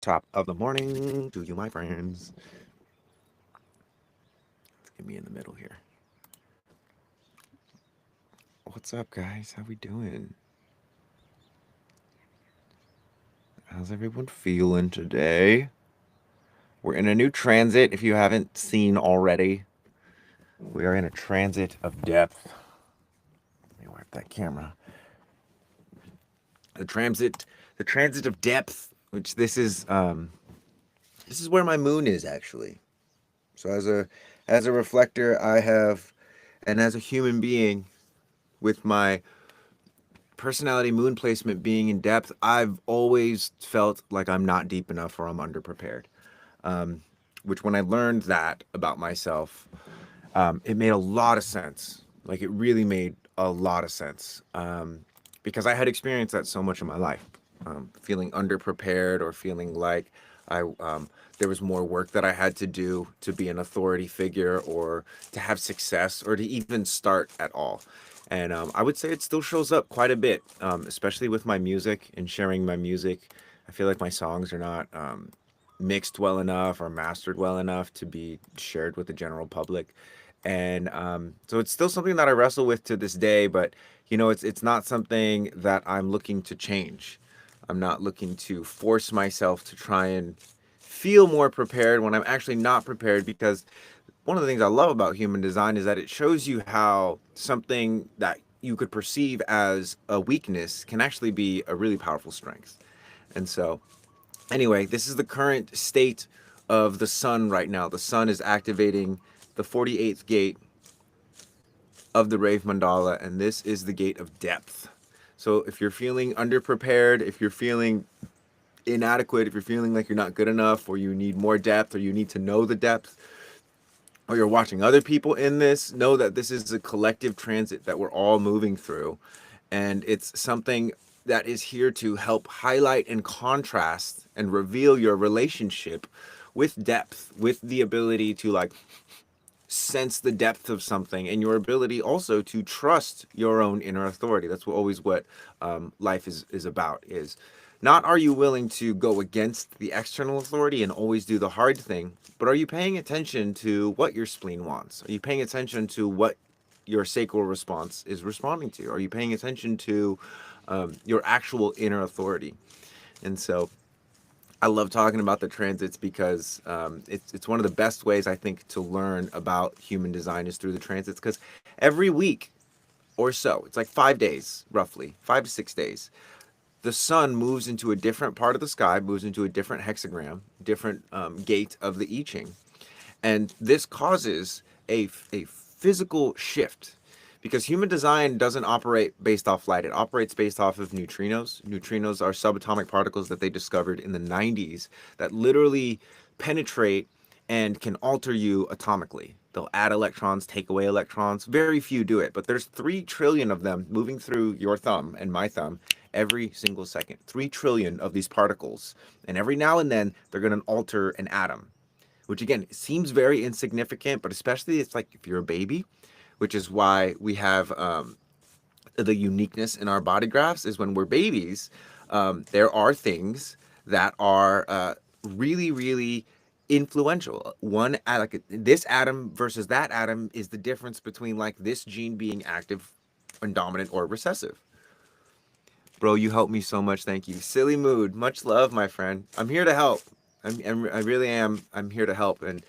Top of the morning to you, my friends. Let's get me in the middle here. What's up, guys? How we doing? How's everyone feeling today? We're in a new transit. If you haven't seen already, we are in a transit of depth. Let me wipe that camera. The transit, the transit of depth. Which this is where my moon is actually. So as a reflector, I have, and as a human being, with my personality moon placement being in depth, I've always felt like I'm not deep enough or I'm underprepared. Which, when I learned that about myself, it made a lot of sense. Like, it really made a lot of sense because I had experienced that so much in my life, feeling underprepared or feeling like there was more work that I had to do to be an authority figure or to have success or to even start at all. And I would say it still shows up quite a bit, especially with my music and sharing my music. I feel like my songs are not mixed well enough or mastered well enough to be shared with the general public. And so it's still something that I wrestle with to this day, but it's not something that I'm looking to change. I'm not looking to force myself to try and feel more prepared when I'm actually not prepared, because one of the things I love about human design is that it shows you how something that you could perceive as a weakness can actually be a really powerful strength. And so, anyway, this is the current state of the sun right now. The sun is activating the 48th gate of the Rave Mandala, and this is the gate of depth. So if you're feeling underprepared, if you're feeling inadequate, if you're feeling like you're not good enough, or you need more depth, or you need to know the depth, or you're watching other people in this, know that this is a collective transit that we're all moving through. And it's something that is here to help highlight and contrast and reveal your relationship with depth, with the ability to sense the depth of something, and your ability also to trust your own inner authority. That's always what life is about. Is not, are you willing to go against the external authority and always do the hard thing, but are you paying attention to what your spleen wants? Are you paying attention to what your sacral response is responding to? Are you paying attention to your actual inner authority? And so I love talking about the transits because it's one of the best ways, I think, to learn about human design is through the transits. Because every week or so, it's like 5 days, roughly 5 to 6 days, the sun moves into a different part of the sky, moves into a different hexagram, different gate of the I Ching, and this causes a physical shift, because human design doesn't operate based off light. It operates based off of neutrinos. Neutrinos are subatomic particles that they discovered in the 90s that literally penetrate and can alter you atomically. They'll add electrons, take away electrons. Very few do it, but there's 3 trillion of them moving through your thumb and my thumb every single second. 3 trillion of these particles. And every now and then, they're going to alter an atom, which again seems very insignificant, but especially it's like if you're a baby, which is why we have the uniqueness in our body graphs, is when we're babies, there are things that are really, really influential. Like this atom versus that atom is the difference between like this gene being active and dominant or recessive. Bro, you helped me so much. Thank you. Silly mood. Much love, my friend. I'm here to help. I really am. I'm here to help. And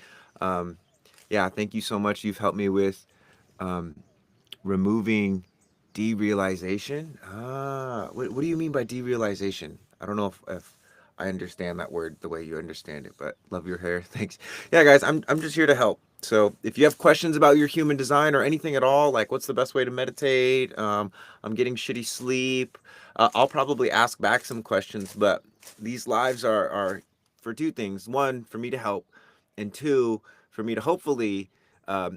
yeah, thank you so much. You've helped me with um, removing derealization. What do you mean by derealization? I don't know if I understand that word the way you understand it, but love your hair. Thanks. Yeah, guys, I'm just here to help. So if you have questions about your human design or anything at all, like what's the best way to meditate, I'm getting shitty sleep, I'll probably ask back some questions. But these lives are for two things: one, for me to help, and two, for me to hopefully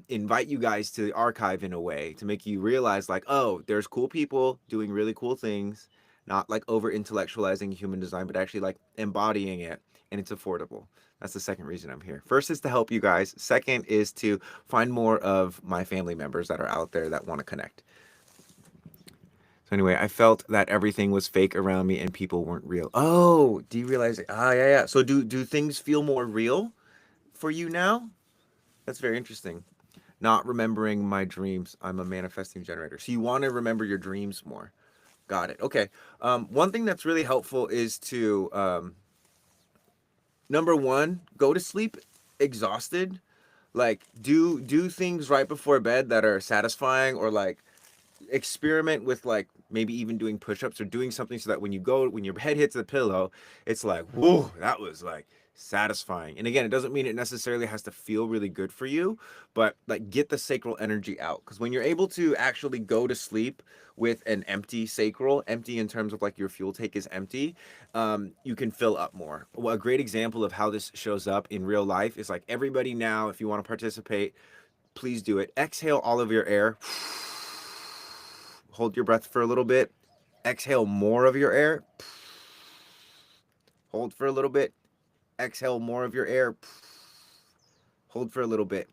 invite you guys to the archive in a way to make you realize, like, oh, there's cool people doing really cool things, not like over intellectualizing human design, but actually like embodying it, and it's affordable. That's the second reason I'm here. First is to help you guys. Second is to find more of my family members that are out there that want to connect. So anyway, I felt that everything was fake around me and people weren't real. Oh, do you realize it? Ah, yeah, yeah. So do things feel more real for you now? That's very interesting. Not remembering my dreams. I'm a manifesting generator. So you want to remember your dreams more. Got it. Okay. One thing that's really helpful is to number one, go to sleep exhausted. Like do things right before bed that are satisfying, or like experiment with like maybe even doing push-ups or doing something so that when your head hits the pillow, it's like, whoa, that was like satisfying. And again, it doesn't mean it necessarily has to feel really good for you, but like get the sacral energy out, because when you're able to actually go to sleep with an empty sacral, empty in terms of like your fuel tank is empty, you can fill up more. Well, a great example of how this shows up in real life is like, everybody now, if you want to participate, please do it. Exhale all of your air. Hold your breath for a little bit. Exhale more of your air. Hold for a little bit. Exhale more of your air. Hold for a little bit.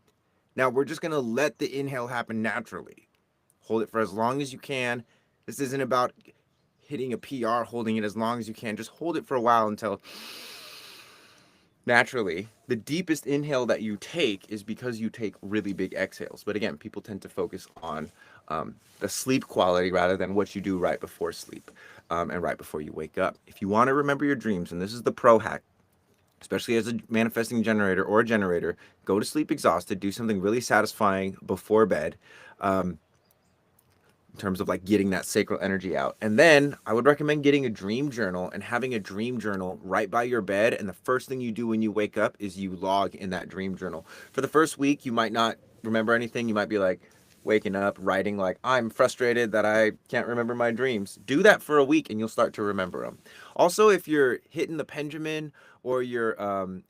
Now we're just going to let the inhale happen naturally. Hold it for as long as you can. This isn't about hitting a PR, holding it as long as you can. Just hold it for a while until naturally. The deepest inhale that you take is because you take really big exhales. But again, people tend to focus on the sleep quality rather than what you do right before sleep, and right before you wake up. If you want to remember your dreams, and this is the pro hack, especially as a manifesting generator or a generator, go to sleep exhausted, do something really satisfying before bed. In terms of like getting that sacral energy out. And then I would recommend getting a dream journal and having a dream journal right by your bed. And the first thing you do when you wake up is you log in that dream journal. For the first week, you might not remember anything. You might be like waking up, writing like, I'm frustrated that I can't remember my dreams. Do that for a week and you'll start to remember them. Also, if you're hitting the pendulum or you're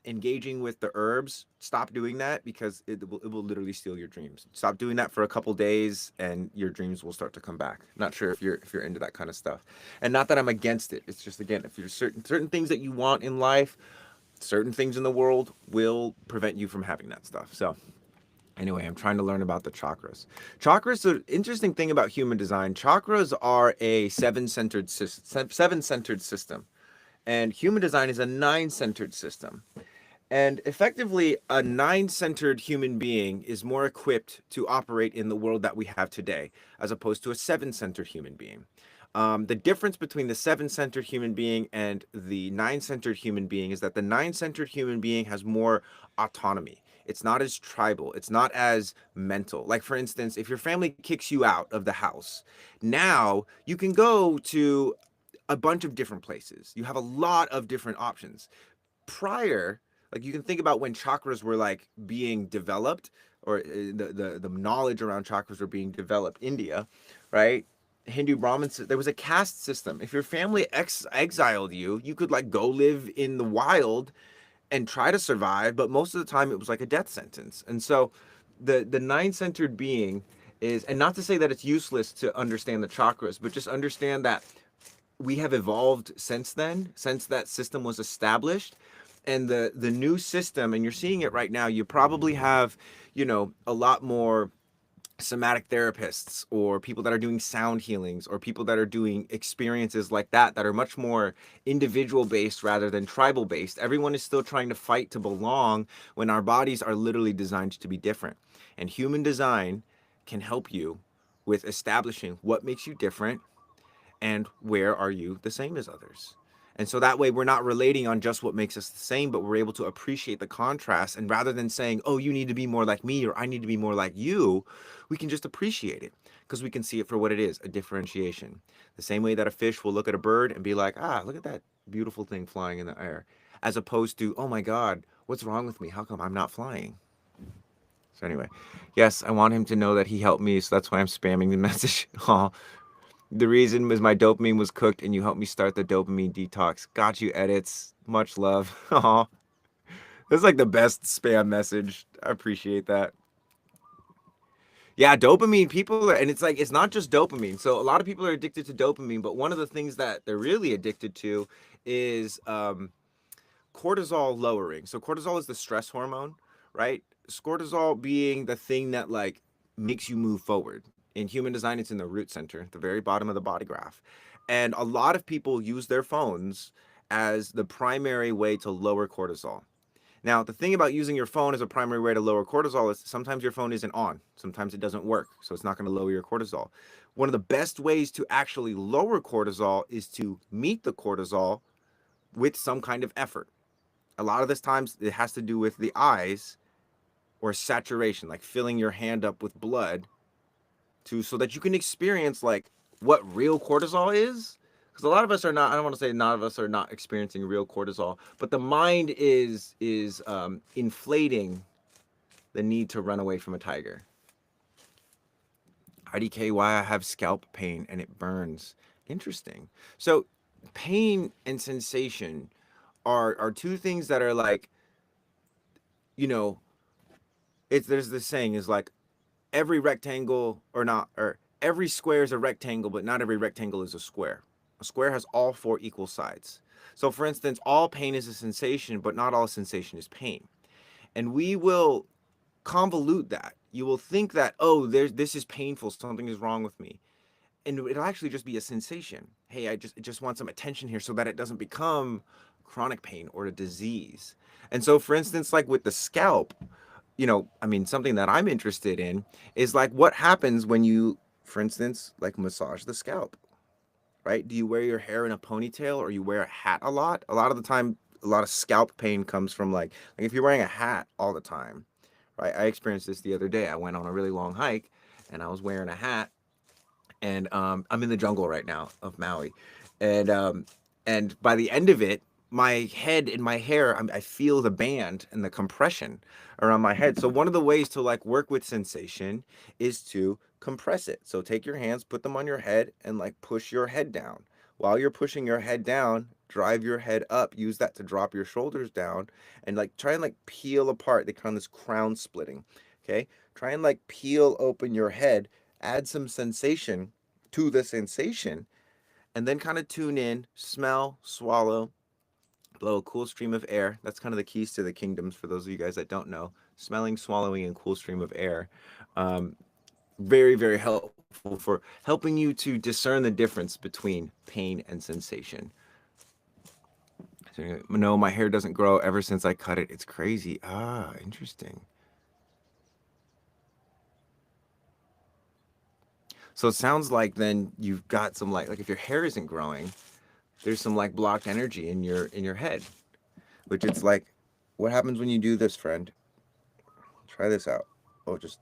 engaging with the herbs, stop doing that, because it will literally steal your dreams. Stop doing that for a couple days and your dreams will start to come back. Not sure if you're into that kind of stuff. And not that I'm against it. It's just, again, if you're certain things that you want in life, certain things in the world will prevent you from having that stuff. So anyway, I'm trying to learn about the chakras. Chakras, the interesting thing about human design, chakras are a seven-centered system. And human design is a nine-centered system. And effectively, a nine-centered human being is more equipped to operate in the world that we have today, as opposed to a seven-centered human being. The difference between the seven-centered human being and the nine-centered human being is that the nine-centered human being has more autonomy. It's not as tribal. It's not as mental. Like, for instance, if your family kicks you out of the house, now you can go to a bunch of different places. You have a lot of different options. Prior, like, you can think about when chakras were like being developed, or the knowledge around chakras were being developed. India, right? Hindu Brahmins, there was a caste system. If your family exiled you, you could like go live in the wild and try to survive, but most of the time it was like a death sentence. And so the nine-centered being is, and not to say that it's useless to understand the chakras, but just understand that we have evolved since then, since that system was established. And the new system, and you're seeing it right now, you probably have, a lot more somatic therapists, or people that are doing sound healings, or people that are doing experiences like that are much more individual based rather than tribal based. Everyone is still trying to fight to belong when our bodies are literally designed to be different. And human design can help you with establishing what makes you different and where are you the same as others. And so that way we're not relating on just what makes us the same, but we're able to appreciate the contrast. And rather than saying, oh, you need to be more like me, or I need to be more like you, we can just appreciate it, because we can see it for what it is, a differentiation. The same way that a fish will look at a bird and be like, ah, look at that beautiful thing flying in the air, as opposed to, oh my God, what's wrong with me? How come I'm not flying? So anyway, yes, I want him to know that he helped me, so that's why I'm spamming the message. Oh, the reason was my dopamine was cooked and you helped me start the dopamine detox. Got you, edits. Much love. Aw. That's like the best spam message. I appreciate that. Yeah, dopamine, people are, and it's like, it's not just dopamine. So a lot of people are addicted to dopamine, but one of the things that they're really addicted to is cortisol lowering. So cortisol is the stress hormone, right? Cortisol being the thing that like makes you move forward. In human design, it's in the root center, the very bottom of the body graph. And a lot of people use their phones as the primary way to lower cortisol. Now, the thing about using your phone as a primary way to lower cortisol is sometimes your phone isn't on. Sometimes it doesn't work. So it's not going to lower your cortisol. One of the best ways to actually lower cortisol is to meet the cortisol with some kind of effort. A lot of this times it has to do with the eyes or saturation, like filling your hand up with blood to so that you can experience like what real cortisol is. Because a lot of us are not, I don't want to say none of us are not experiencing real cortisol, but the mind is inflating the need to run away from a tiger. IDK, why I have scalp pain and it burns. Interesting. So pain and sensation are two things that are like, you know, it's there's this saying is like every rectangle or every square is a rectangle, but not every rectangle is a square. A square has all four equal sides. So for instance, all pain is a sensation, but not all sensation is pain. And we will convolute that. You will think that, oh, this is painful, something is wrong with me. And it'll actually just be a sensation. Hey, I just want some attention here so that it doesn't become chronic pain or a disease. And so for instance, like with the scalp, I mean, something that I'm interested in is like what happens when you, for instance, like massage the scalp, right? Do you wear your hair in a ponytail or you wear a hat a lot? A lot of the time, a lot of scalp pain comes from like if you're wearing a hat all the time, right? I experienced this the other day. I went on a really long hike and I was wearing a hat and I'm in the jungle right now of Maui. And by the end of it, my head and my hair, I feel the band and the compression around my head. So one of the ways to like work with sensation is to compress it. So take your hands, put them on your head and like push your head down. While you're pushing your head down, drive your head up, use that to drop your shoulders down and like try and like peel apart. They call this crown splitting. Okay. Try and like peel open your head, add some sensation to the sensation, and then kind of tune in, smell, swallow, blow a cool stream of air. That's kind of the keys to the kingdoms for those of you guys that don't know. Smelling, swallowing, and cool stream of air. Very, very helpful for helping you to discern the difference between pain and sensation. So, no, my hair doesn't grow ever since I cut it. It's crazy. Ah, interesting. So it sounds like then you've got some like if your hair isn't growing, there's some like blocked energy in your head, which it's like, what happens when you do this, friend? Try this out. Oh, just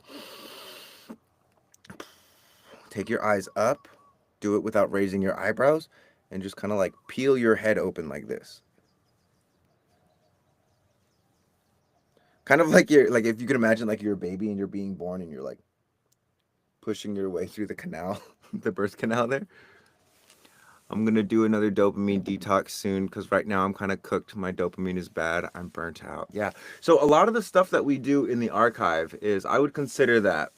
take your eyes up, do it without raising your eyebrows, and just kind of like peel your head open like this. Kind of like if you could imagine like you're a baby and you're being born and you're like pushing your way through the canal, the birth canal there. I'm going to do another dopamine detox soon because right now I'm kind of cooked. My dopamine is bad. I'm burnt out. Yeah. So a lot of the stuff that we do in the archive is I would consider that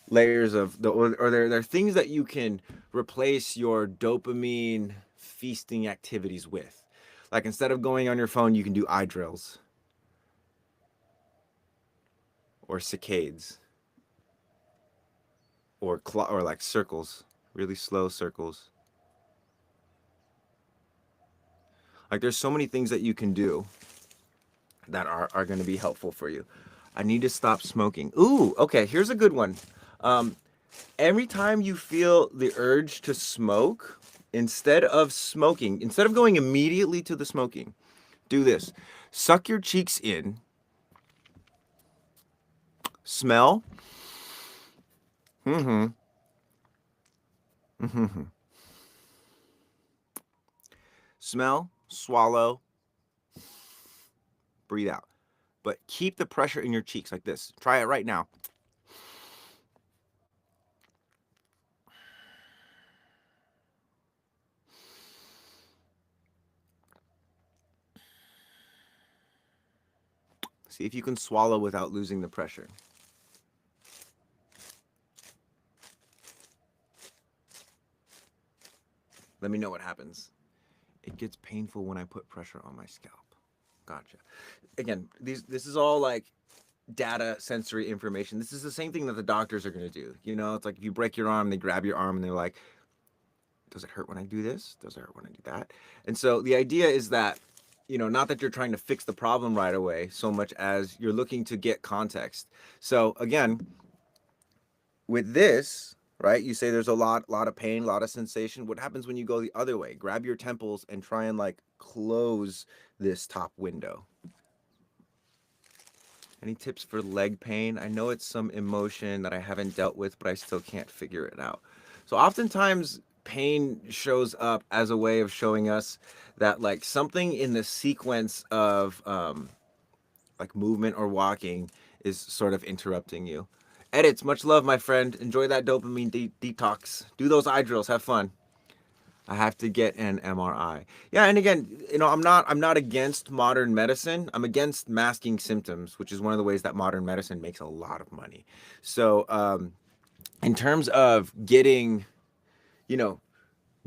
layers of the or there are things that you can replace your dopamine feasting activities with. Like instead of going on your phone, you can do eye drills or saccades or like circles, really slow circles. Like there's so many things that you can do that are going to be helpful for you. I need to stop smoking. Ooh, okay, here's a good one. Every time you feel the urge to smoke, instead of going immediately to the smoking, do this. Suck your cheeks in, smell. Mm-hmm. Mm-hmm. Smell, swallow, breathe out. But keep the pressure in your cheeks like this. Try it right now. See if you can swallow without losing the pressure. Let me know what happens. It gets painful when I put pressure on my scalp. Gotcha. Again, this is all like data, sensory information. This is the same thing that the doctors are going to do. You know, it's like if you break your arm, they grab your arm and they're like, does it hurt when I do this? Does it hurt when I do that? And so the idea is that, you know, not that you're trying to fix the problem right away so much as you're looking to get context. So again, with this, right, you say there's a lot of pain, a lot of sensation. What happens when you go the other way? Grab your temples and try and like close this top window. Any tips for leg pain? I know it's some emotion that I haven't dealt with, but I still can't figure it out. So oftentimes pain shows up as a way of showing us that like something in the sequence of like movement or walking is sort of interrupting you. Edits, much love, my friend. Enjoy that dopamine detox. Do those eye drills. Have fun. I have to get an MRI. Yeah, and again, you know, I'm not against modern medicine. I'm against masking symptoms, which is one of the ways that modern medicine makes a lot of money. So, in terms of getting, you know,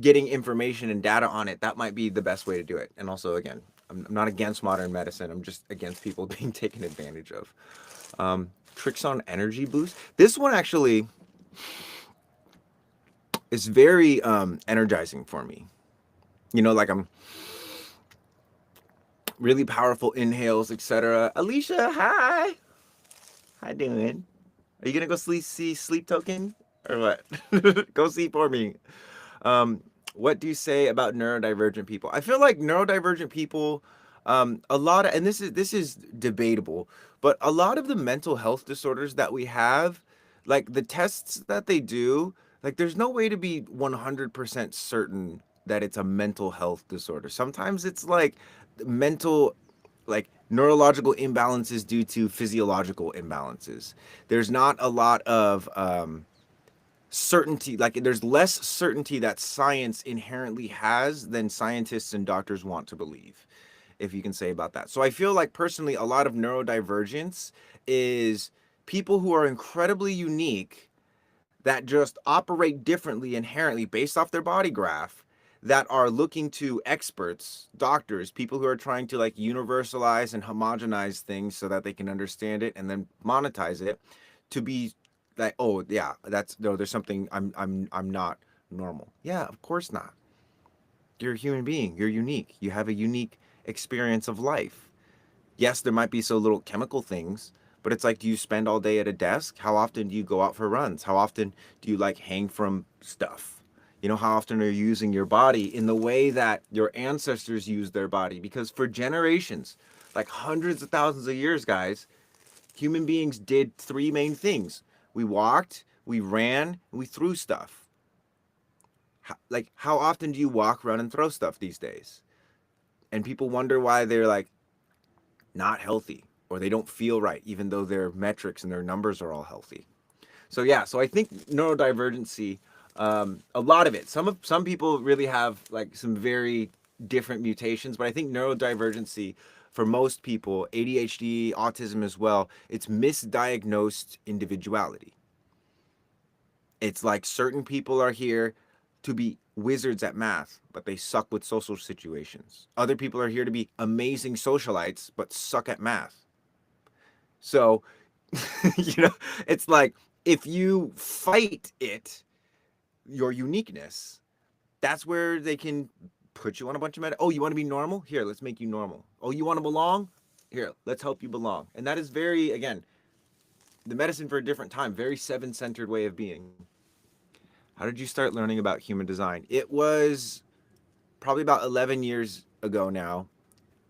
getting information and data on it, that might be the best way to do it. And also, again, I'm not against modern medicine. I'm just against people being taken advantage of. Tricks on energy boost. This one actually is very energizing for me. You know, like I'm really powerful inhales, etc. Alicia, hi. How doing? Are you gonna go see Sleep Token or what? Go see for me. What do you say about neurodivergent people? I feel like neurodivergent people, a lot of, and this is debatable, but a lot of the mental health disorders that we have, like the tests that they do, like there's no way to be 100% certain that it's a mental health disorder. Sometimes it's like mental, like neurological imbalances due to physiological imbalances. There's not a lot of certainty, like there's less certainty that science inherently has than scientists and doctors want to believe, if you can say about that. So I feel like personally a lot of neurodivergence is people who are incredibly unique that just operate differently inherently based off their body graph, that are looking to experts, doctors, people who are trying to like universalize and homogenize things so that they can understand it and then monetize it, to be like, oh yeah, that's no, there's something, I'm not normal. Yeah, of course not. You're a human being. You're unique. You have a unique experience of life. Yes, there might be so little chemical things, but it's like, do you spend all day at a desk? How often do you go out for runs? How often do you like hang from stuff? You know, how often are you using your body in the way that your ancestors used their body? Because for generations, like hundreds of thousands of years, guys, human beings did three main things. We walked, we ran, and we threw stuff. Like, how often do you walk, run, and throw stuff these days? And people wonder why they're like not healthy or they don't feel right, even though their metrics and their numbers are all healthy. So yeah, so I think neurodivergency, a lot of it. Some people really have like some very different mutations, but I think neurodivergency for most people, ADHD, autism as well, it's misdiagnosed individuality. It's like certain people are here to be wizards at math, but they suck with social situations. Other people are here to be amazing socialites, but suck at math. So, you know, it's like if you fight it, your uniqueness, that's where they can put you on a bunch of oh, you want to be normal? Here, let's make you normal. Oh, you want to belong? Here, let's help you belong. And that is very, again, the medicine for a different time, very seven-centered way of being. How did you start learning about human design? It was probably about 11 years ago now.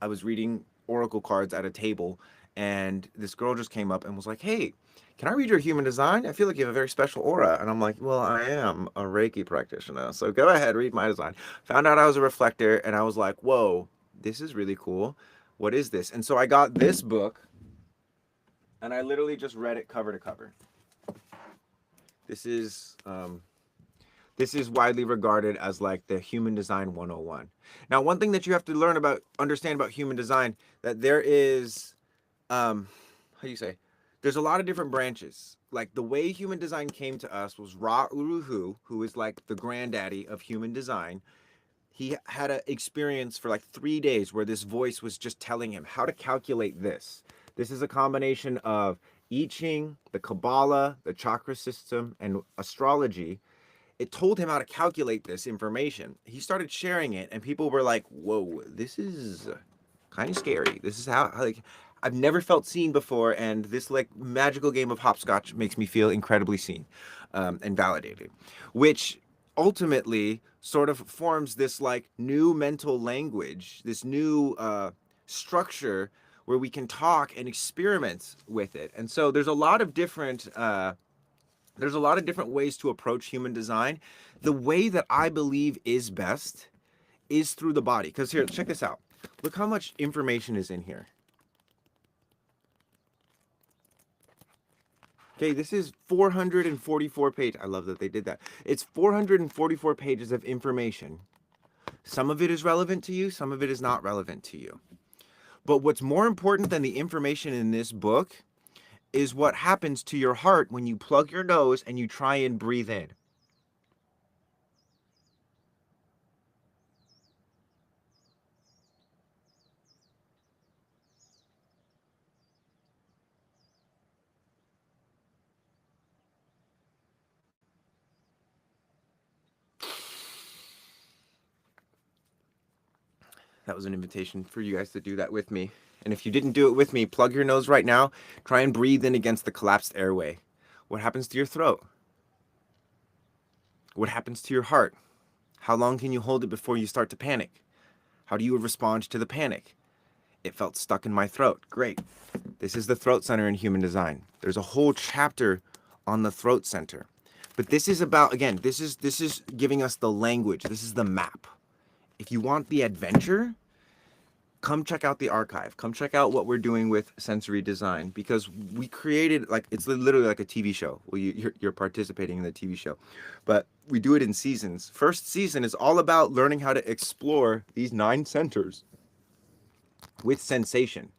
I was reading oracle cards at a table, and this girl just came up and was like, hey, can I read your human design? I feel like you have a very special aura. And I'm like, well, I am a Reiki practitioner, so go ahead, read my design. Found out I was a reflector, and I was like, whoa, this is really cool. What is this? And so I got this book, and I literally just read it cover to cover. This is widely regarded as like the human design 101. Now, one thing that you have to understand about human design, that there is, how do you say? There's a lot of different branches. Like the way human design came to us was Ra Uru, who is like the granddaddy of human design. He had an experience for like 3 days where this voice was just telling him how to calculate this. This is a combination of I Ching, the Kabbalah, the chakra system, and astrology. It told him how to calculate this information. He started sharing it, and people were like, "Whoa, this is kind of scary. This is how like I've never felt seen before, and this like magical game of hopscotch makes me feel incredibly seen and validated," which ultimately sort of forms this like new mental language, this new structure where we can talk and experiment with it. And so there's a lot of different ways to approach human design. The way that I believe is best is through the body. Because here, check this out. Look how much information is in here. Okay, this is 444 pages. I love that they did that. It's 444 pages of information. Some of it is relevant to you, some of it is not relevant to you. But what's more important than the information in this book is what happens to your heart when you plug your nose and you try and breathe in. That was an invitation for you guys to do that with me. And if you didn't do it with me, plug your nose right now. Try and breathe in against the collapsed airway. What happens to your throat? What happens to your heart? How long can you hold it before you start to panic? How do you respond to the panic? It felt stuck in my throat. Great. This is the throat center in human design. There's a whole chapter on the throat center. But this is about, again, this is giving us the language. This is the map. If you want the adventure, come check out the archive. Come check out what we're doing with sensory design, because we created, like, it's literally like a TV show. Well, you're participating in the TV show, but we do it in seasons. First season is all about learning how to explore these 9 centers with sensation.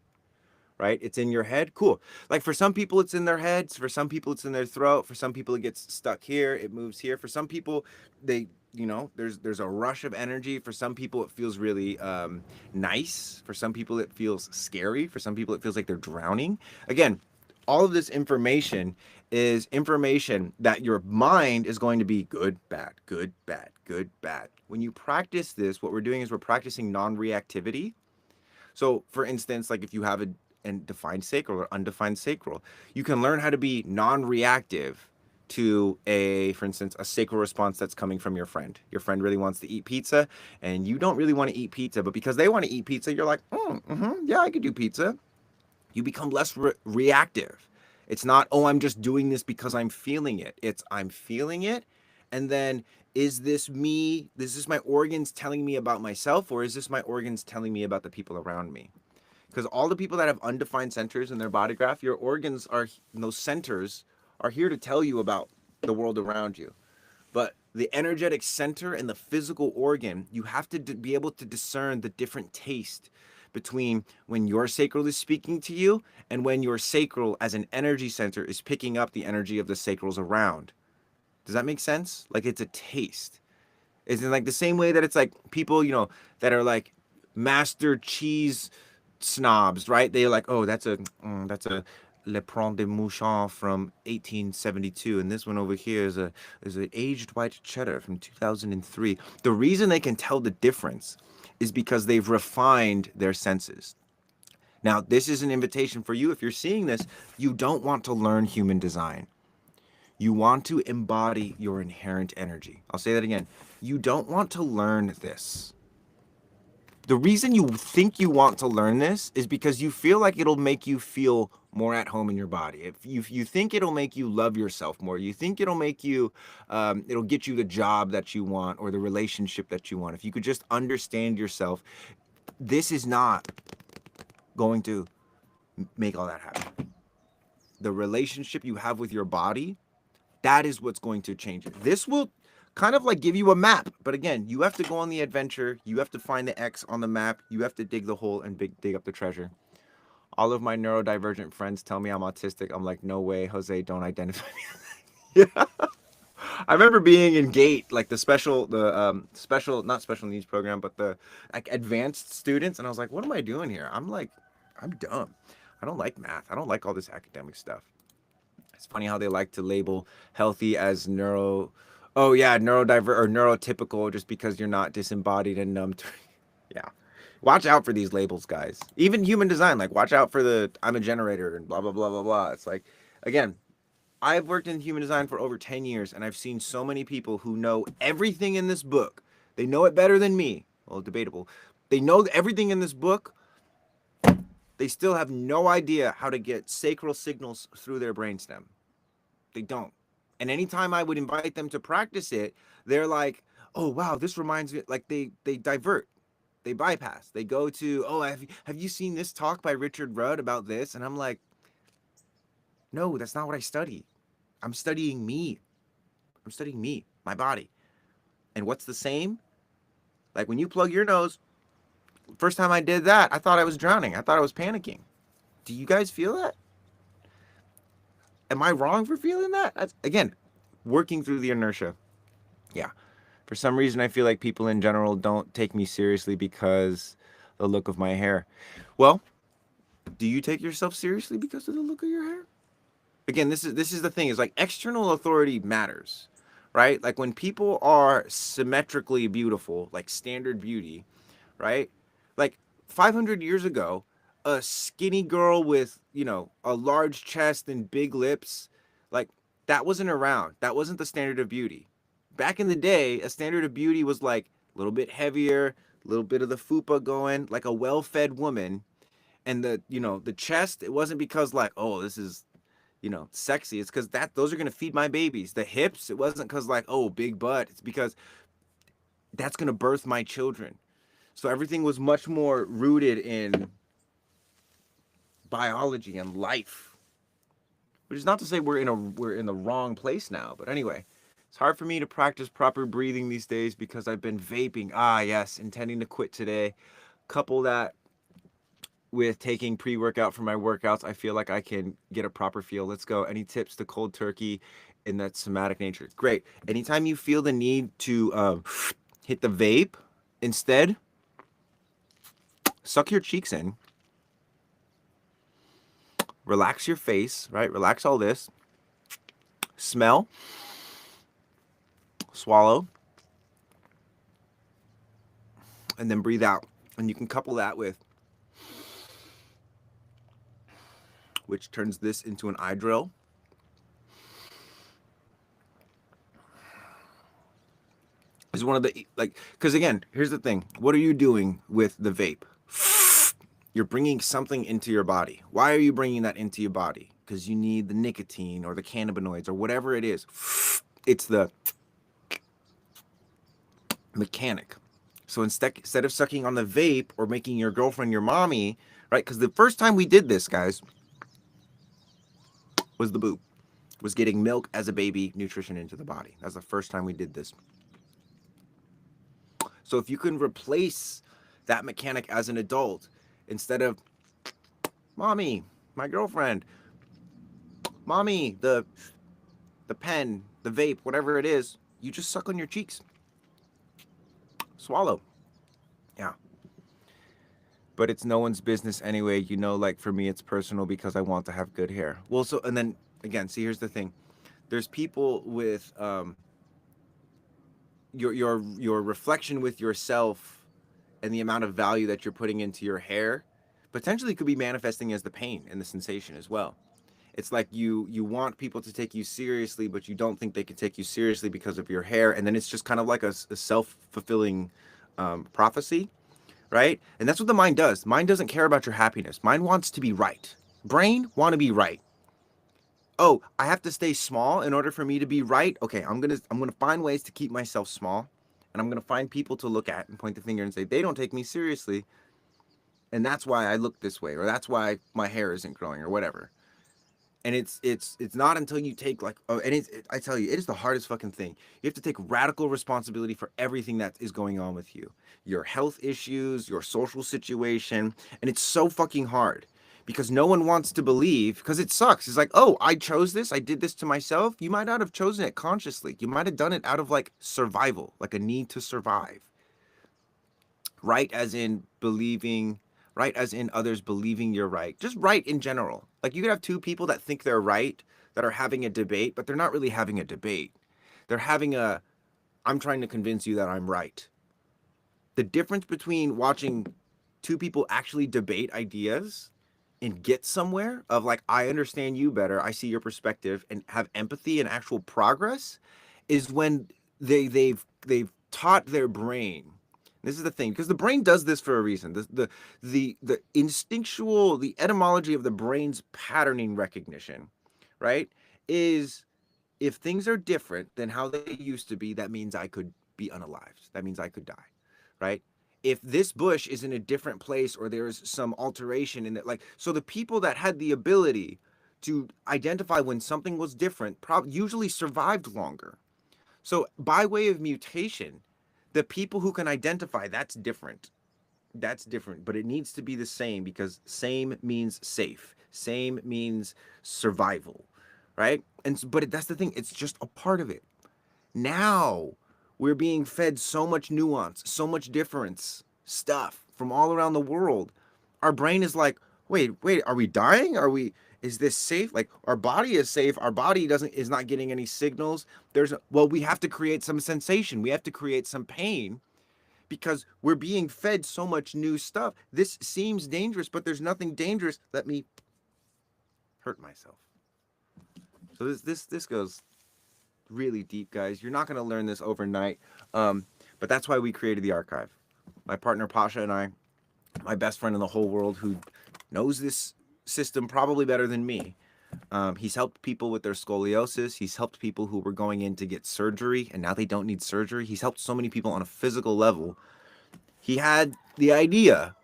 Right? It's in your head. Cool. Like for some people, it's in their heads. For some people, it's in their throat. For some people, it gets stuck here. It moves here. For some people, there's a rush of energy. For some people, it feels really nice. For some people, it feels scary. For some people, it feels like they're drowning. Again, all of this information is information that your mind is going to be good, bad, good, bad, good, bad. When you practice this, what we're doing is we're practicing non-reactivity. So for instance, like if you have a defined sacral or undefined sacral, you can learn how to be non-reactive to for instance, a sacral response that's coming from your friend. Your friend really wants to eat pizza and you don't really want to eat pizza, but because they want to eat pizza, you're like, yeah, I could do pizza. You become less reactive. It's not, oh, I'm just doing this because I'm feeling it. It's I'm feeling it. And then is this me? Is this my organs telling me about myself, or is this my organs telling me about the people around me? Because all the people that have undefined centers in their body graph, your organs are, those centers are here to tell you about the world around you. But the energetic center and the physical organ, you have to be able to discern the different taste between when your sacral is speaking to you and when your sacral as an energy center is picking up the energy of the sacrals around. Does that make sense? Like it's a taste. It's in like the same way that it's like people, that are like master cheese snobs, right? They're like, oh, that's a Le Pont de Mouchon from 1872, and this one over here is an aged white cheddar from 2003. The reason they can tell the difference is because they've refined their senses. Now, this is an invitation for you. If you're seeing this, you don't want to learn human design. You want to embody your inherent energy. I'll say that again. You don't want to learn this. The reason you think you want to learn this is because you feel like it'll make you feel more at home in your body. If you think it'll make you love yourself more, you think it'll make you, it'll get you the job that you want or the relationship that you want. If you could just understand yourself, this is not going to make all that happen. The relationship you have with your body, that is what's going to change it. This will kind of like give you a map. But again, you have to go on the adventure. You have to find the X on the map. You have to dig the hole and dig up the treasure. All of my neurodivergent friends tell me I'm autistic. I'm like, no way, Jose, don't identify me. Yeah. I remember being in GATE, like the special, not special needs program, but the like advanced students. And I was like, what am I doing here? I'm dumb. I don't like math. I don't like all this academic stuff. It's funny how they like to label healthy as oh yeah, neurodiver or neurotypical just because you're not disembodied and numb. Yeah. Watch out for these labels, guys. Even human design, like watch out for the I'm a generator and blah blah blah blah blah. It's like, again, I've worked in human design for over 10 years and I've seen so many people who know everything in this book. They know it better than me. Well, debatable. They know everything in this book. They still have no idea how to get sacral signals through their brainstem. They don't. And anytime I would invite them to practice it, they're like, "Oh wow, this reminds me." Like they divert, they bypass, they go to, "Oh, have you seen this talk by Richard Rudd about this?" And I'm like, "No, that's not what I study. I'm studying me. I'm studying me, my body. And what's the same? Like when you plug your nose, first time I did that, I thought I was drowning. I thought I was panicking. Do you guys feel that? Am I wrong for feeling that? That's, again, working through the inertia. Yeah. For some reason, I feel like people in general don't take me seriously because the look of my hair. Well, do you take yourself seriously because of the look of your hair? Again, this is the thing, is like external authority matters, right? Like when people are symmetrically beautiful, like standard beauty, right? Like 500 years ago, a skinny girl with, a large chest and big lips, like that wasn't around. That wasn't the standard of beauty. Back in the day, a standard of beauty was like a little bit heavier, a little bit of the fupa going, like a well-fed woman. And the chest, it wasn't because like, oh, this is, sexy. It's because those are going to feed my babies. The hips, it wasn't because like, oh, big butt. It's because that's going to birth my children. So everything was much more rooted in biology and life, which is not to say we're in the wrong place now. But anyway, it's hard for me to practice proper breathing these days because I've been vaping. Ah, yes, intending to quit today. Couple that with taking pre-workout for my workouts, I feel like I can get a proper feel. Let's go. Any tips to cold turkey in that somatic nature? Great. Anytime you feel the need to hit the vape, instead, suck your cheeks in. Relax your face, right? Relax all this. Smell. Swallow. And then breathe out. And you can couple that with, which turns this into an eye drill. Is one of the, like, because again, here's the thing. What are you doing with the vape? You're bringing something into your body. Why are you bringing that into your body? Because you need the nicotine or the cannabinoids or whatever it is. It's the mechanic. So instead of sucking on the vape or making your girlfriend your mommy, right? Because the first time we did this, guys, was the boob. Was getting milk as a baby, nutrition into the body. That's the first time we did this. So if you can replace that mechanic as an adult, instead of mommy, my girlfriend, mommy, the pen, the vape, whatever it is, you just suck on your cheeks. Swallow. Yeah. But it's no one's business anyway. Like for me, it's personal because I want to have good hair. Well, so, and then again, see, here's the thing. There's people with your reflection with yourself and the amount of value that you're putting into your hair potentially could be manifesting as the pain and the sensation as well. It's like you want people to take you seriously, but you don't think they can take you seriously because of your hair. And then it's just kind of like a self-fulfilling prophecy, right? And that's what the mind does. Mind doesn't care about your happiness. Mind wants to be right. Brain want to be right. Oh, I have to stay small in order for me to be right. Okay, I'm gonna find ways to keep myself small, and I'm gonna find people to look at and point the finger and say they don't take me seriously, and that's why I look this way, or that's why my hair isn't growing, or whatever. And it's not until you take like, oh, and I tell you, it is the hardest fucking thing. You have to take radical responsibility for everything that is going on with you, your health issues, your social situation, and it's so fucking hard because no one wants to believe, because it sucks. It's like, oh, I chose this, I did this to myself. You might not have chosen it consciously. You might have done it out of like survival, like a need to survive, right? As in believing, right as in others believing you're right, just right in general. Like you could have two people that think they're right that are having a debate, but they're not really having a debate. They're having a, I'm trying to convince you that I'm right. The difference between watching two people actually debate ideas and get somewhere of like, I understand you better, I see your perspective, and have empathy and actual progress, is when they've taught their brain. This is the thing, because the brain does this for a reason. The instinctual, the etymology of the brain's patterning recognition, right, is if things are different than how they used to be, that means I could be unalived. That means I could die, right? If this bush is in a different place or there's some alteration in it, like, so the people that had the ability to identify when something was different usually survived longer. So by way of mutation, the people who can identify that's different, but it needs to be the same because same means safe, same means survival, right? And but that's the thing, it's just a part of it. Now we're being fed so much nuance, so much difference stuff from all around the world. Our brain is like, wait, are we dying? Are we, is this safe? Like our body is safe, our body doesn't, is not getting any signals. Well, we have to create some sensation, we have to create some pain because we're being fed so much new stuff. This seems dangerous, but there's nothing dangerous. Let me hurt myself. So this goes really deep, guys. You're not going to learn this overnight, but that's why we created the archive. My partner Pasha and I, my best friend in the whole world, who knows this system probably better than me. He's helped people with their scoliosis. He's helped people who were going in to get surgery and now they don't need surgery. He's helped so many people on a physical level. He had the idea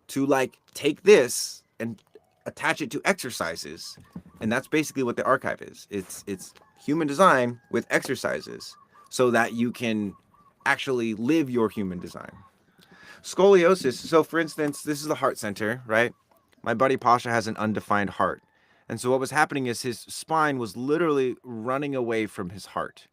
to like take this and attach it to exercises, and that's basically what the archive is. It's human design with exercises so that you can actually live your human design. Scoliosis, so for instance, this is the heart center, right? My buddy Pasha has an undefined heart, and so what was happening is his spine was literally running away from his heart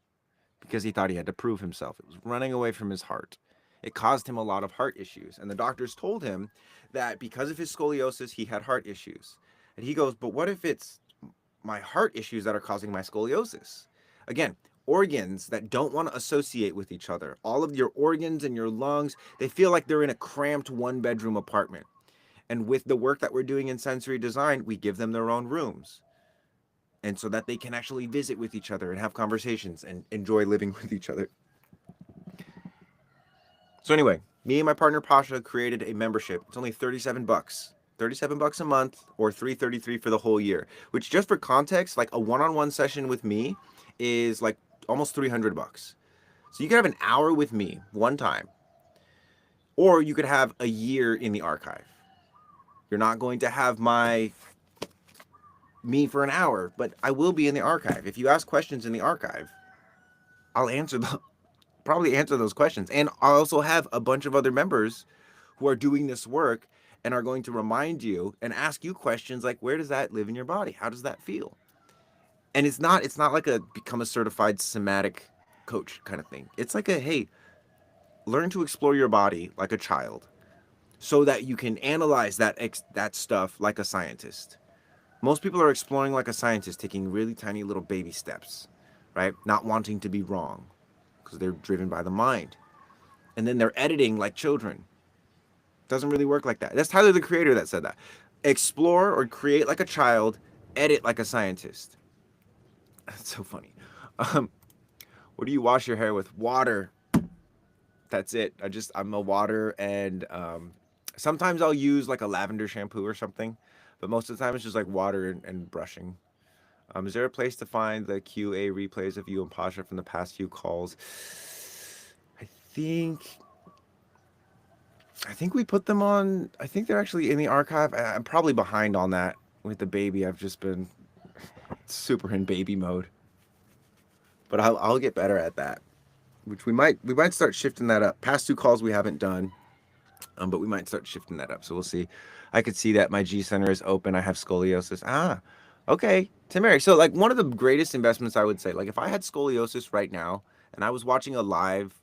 because he thought he had to prove himself. It was running away from his heart. It caused him a lot of heart issues. And the doctors told him that because of his scoliosis, he had heart issues. And he goes, but what if it's my heart issues that are causing my scoliosis? Again, organs that don't want to associate with each other. All of your organs and your lungs, they feel like they're in a cramped one-bedroom apartment. And with the work that we're doing in sensory design, we give them their own rooms. And so that they can actually visit with each other and have conversations and enjoy living with each other. So anyway, me and my partner Pasha created a membership. It's only 37 bucks. 37 bucks a month or $333 for the whole year, which just for context, like a one-on-one session with me is like almost 300 bucks. So you could have an hour with me one time, or you could have a year in the archive. You're not going to have me for an hour, but I will be in the archive. If you ask questions in the archive, I'll probably answer those questions. And I also have a bunch of other members who are doing this work and are going to remind you and ask you questions like, where does that live in your body? How does that feel? And it's not like a become a certified somatic coach kind of thing. It's like a, hey, learn to explore your body like a child so that you can analyze that stuff like a scientist. Most people are exploring like a scientist, taking really tiny little baby steps, right? Not wanting to be wrong because they're driven by the mind. And then they're editing like children. Doesn't really work like that. That's Tyler the Creator that said that. Explore or create like a child, edit like a scientist. That's so funny. What do you wash your hair with? Water. That's it. I'm a water, and sometimes I'll use like a lavender shampoo or something, but most of the time it's just like water and brushing. Is there a place to find the QA replays of you and Pasha from the past few calls? I think we put them on. I think they're actually in the archive. I'm probably behind on that with the baby. I've just been super in baby mode, but I'll get better at that. Which we might start shifting that up. Past two calls we haven't done, but we might start shifting that up. So we'll see. I could see that my G center is open. I have scoliosis. Okay, Tamari. So like one of the greatest investments I would say, like if I had scoliosis right now and I was watching a live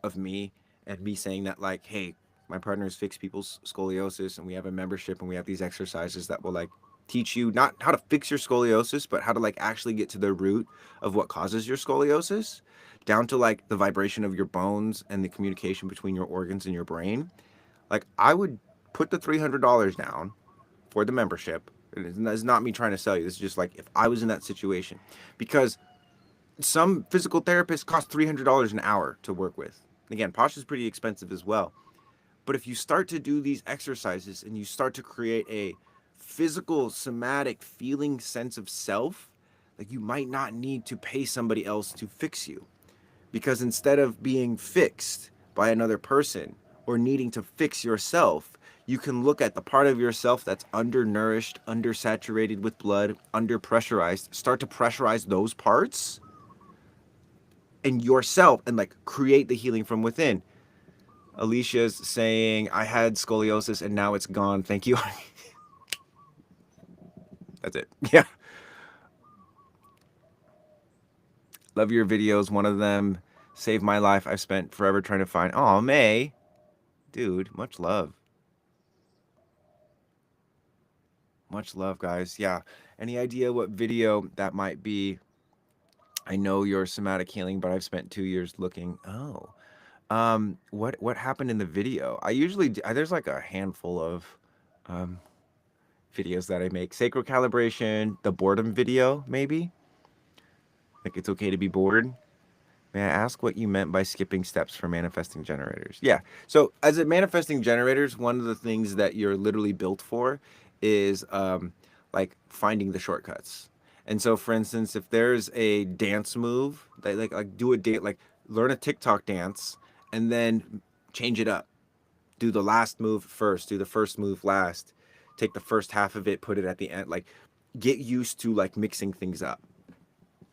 of me and me saying that like, hey, my partners fix people's scoliosis, and we have a membership, and we have these exercises that will like teach you not how to fix your scoliosis, but how to like actually get to the root of what causes your scoliosis, down to like the vibration of your bones and the communication between your organs and your brain. Like I would put the $300 down for the membership. It's not me trying to sell you. This is just like if I was in that situation, because some physical therapists cost $300 an hour to work with. Again, Posh is pretty expensive as well. But if you start to do these exercises and you start to create a physical, somatic, feeling sense of self, like you might not need to pay somebody else to fix you. Because instead of being fixed by another person or needing to fix yourself, you can look at the part of yourself that's undernourished, undersaturated with blood, underpressurized, start to pressurize those parts and yourself and like create the healing from within. Alicia's saying, I had scoliosis and now it's gone. Thank you. That's it. Yeah. Love your videos. One of them saved my life. I've spent forever trying to find. Oh, May. Dude, much love. Much love, guys. Yeah. Any idea what video that might be? I know you're somatic healing, but I've spent 2 years looking. Oh. What happened in the video? I usually there's like a handful of videos that I make. Sacral calibration, the boredom video, maybe. Like it's okay to be bored. May I ask what you meant by skipping steps for manifesting generators? Yeah. So as a manifesting generators, one of the things that you're literally built for is like finding the shortcuts. And so, for instance, if there's a dance move, that like do a date, like learn a TikTok dance, and then change it up. Do the last move first. Do the first move last. Take the first half of it, put it at the end. Like get used to like mixing things up.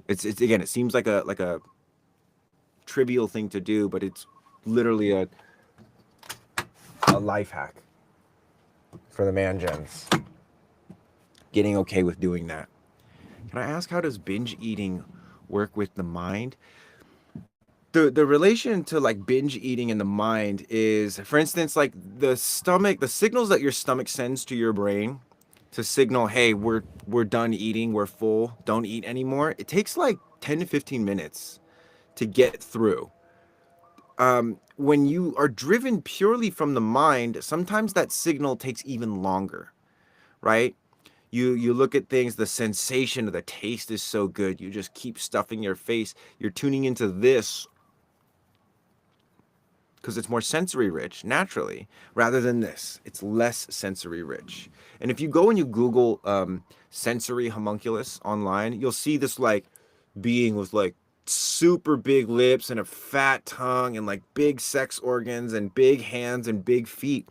It's again, it seems like a trivial thing to do, but it's literally a life hack for the man gens. Getting okay with doing that. Can I ask, how does binge eating work with the mind? The relation to like binge eating in the mind is, for instance, like the signals that your stomach sends to your brain to signal, hey, we're done eating, we're full, don't eat anymore. It takes like 10 to 15 minutes to get through. When you are driven purely from the mind, sometimes that signal takes even longer, right? You look at things, the sensation of the taste is so good, you just keep stuffing your face. You're tuning into this because it's more sensory rich naturally, rather than this. It's less sensory rich. And if you go and you Google sensory homunculus online, you'll see this like being with like super big lips and a fat tongue and like big sex organs and big hands and big feet.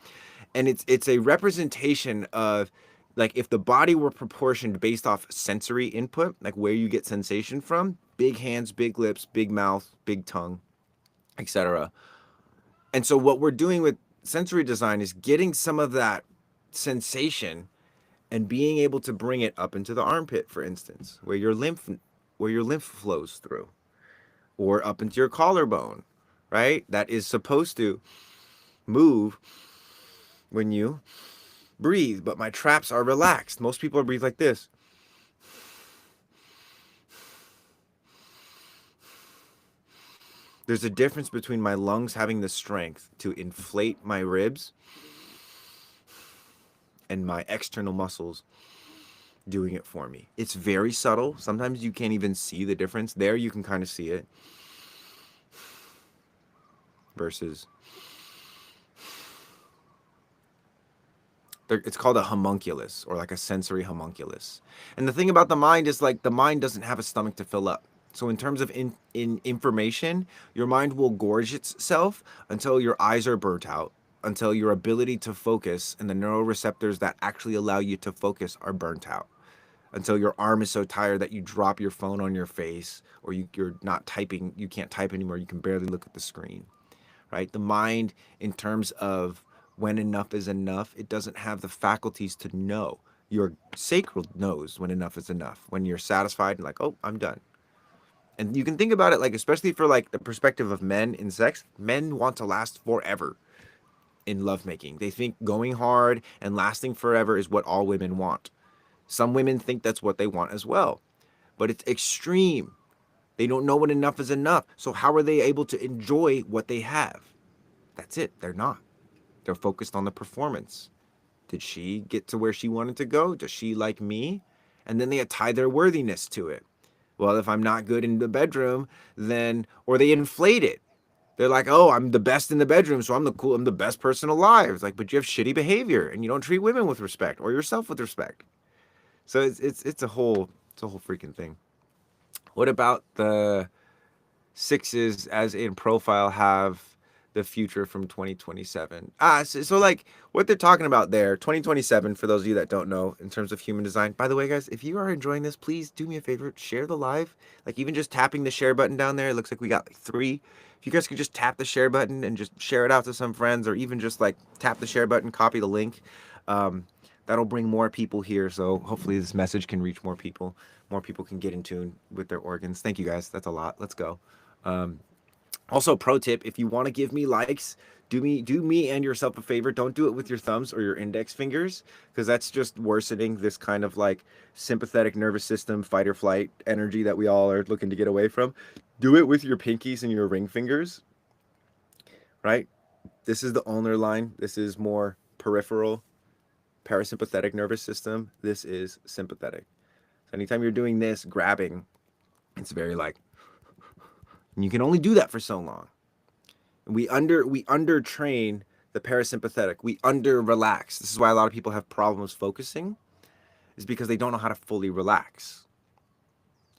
And it's a representation of like if the body were proportioned based off sensory input, like where you get sensation from, big hands, big lips, big mouth, big tongue, etc. And so what we're doing with sensory design is getting some of that sensation and being able to bring it up into the armpit, for instance, where your lymph flows through, or up into your collarbone, right? That is supposed to move when you breathe, but my traps are relaxed. Most people breathe like this. There's a difference between my lungs having the strength to inflate my ribs and my external muscles doing it for me. It's very subtle. Sometimes you can't even see the difference. There you can kind of see it. Versus it's called a homunculus, or like a sensory homunculus. And the thing about the mind is like the mind doesn't have a stomach to fill up. So in terms of in information, your mind will gorge itself until your eyes are burnt out, until your ability to focus and the neuroreceptors that actually allow you to focus are burnt out, until your arm is so tired that you drop your phone on your face, or you're not typing, you can't type anymore, you can barely look at the screen, right? The mind, in terms of when enough is enough, it doesn't have the faculties to know. Your sacral knows when enough is enough, when you're satisfied and like, oh, I'm done. And you can think about it like, especially for like the perspective of men in sex, men want to last forever. in lovemaking. They think going hard and lasting forever is what all women want. Some women think that's what they want as well, but it's extreme. They don't know when enough is enough. So how are they able to enjoy what they have? That's it. They're not. They're focused on the performance. Did she get to where she wanted to go? Does she like me? And then they tie their worthiness to it. Well, if I'm not good in the bedroom, then, or they inflate it. They're like, oh, I'm the best in the bedroom, so I'm the best person alive. It's like, but you have shitty behavior and you don't treat women with respect or yourself with respect. So it's a whole freaking thing. What about the sixes as in profile have the future from 2027? So like what they're talking about there, 2027, for those of you that don't know, in terms of human design. By the way, guys, if you are enjoying this, please do me a favor, share the live. Like even just tapping the share button down there, it looks like we got like 3. If you guys could just tap the share button and just share it out to some friends, or even just like tap the share button, copy the link. That'll bring more people here. So hopefully this message can reach more people. More people can get in tune with their organs. Thank you guys. That's a lot. Let's go. Also, pro tip: if you want to give me likes, do me and yourself a favor. Don't do it with your thumbs or your index fingers, because that's just worsening this kind of like sympathetic nervous system fight or flight energy that we all are looking to get away from. Do it with your pinkies and your ring fingers. Right? This is the ulnar line. This is more peripheral, parasympathetic nervous system. This is sympathetic. So anytime you're doing this, grabbing, it's very like, and you can only do that for so long. We under train the parasympathetic. We under relax. This is why a lot of people have problems focusing, is because they don't know how to fully relax.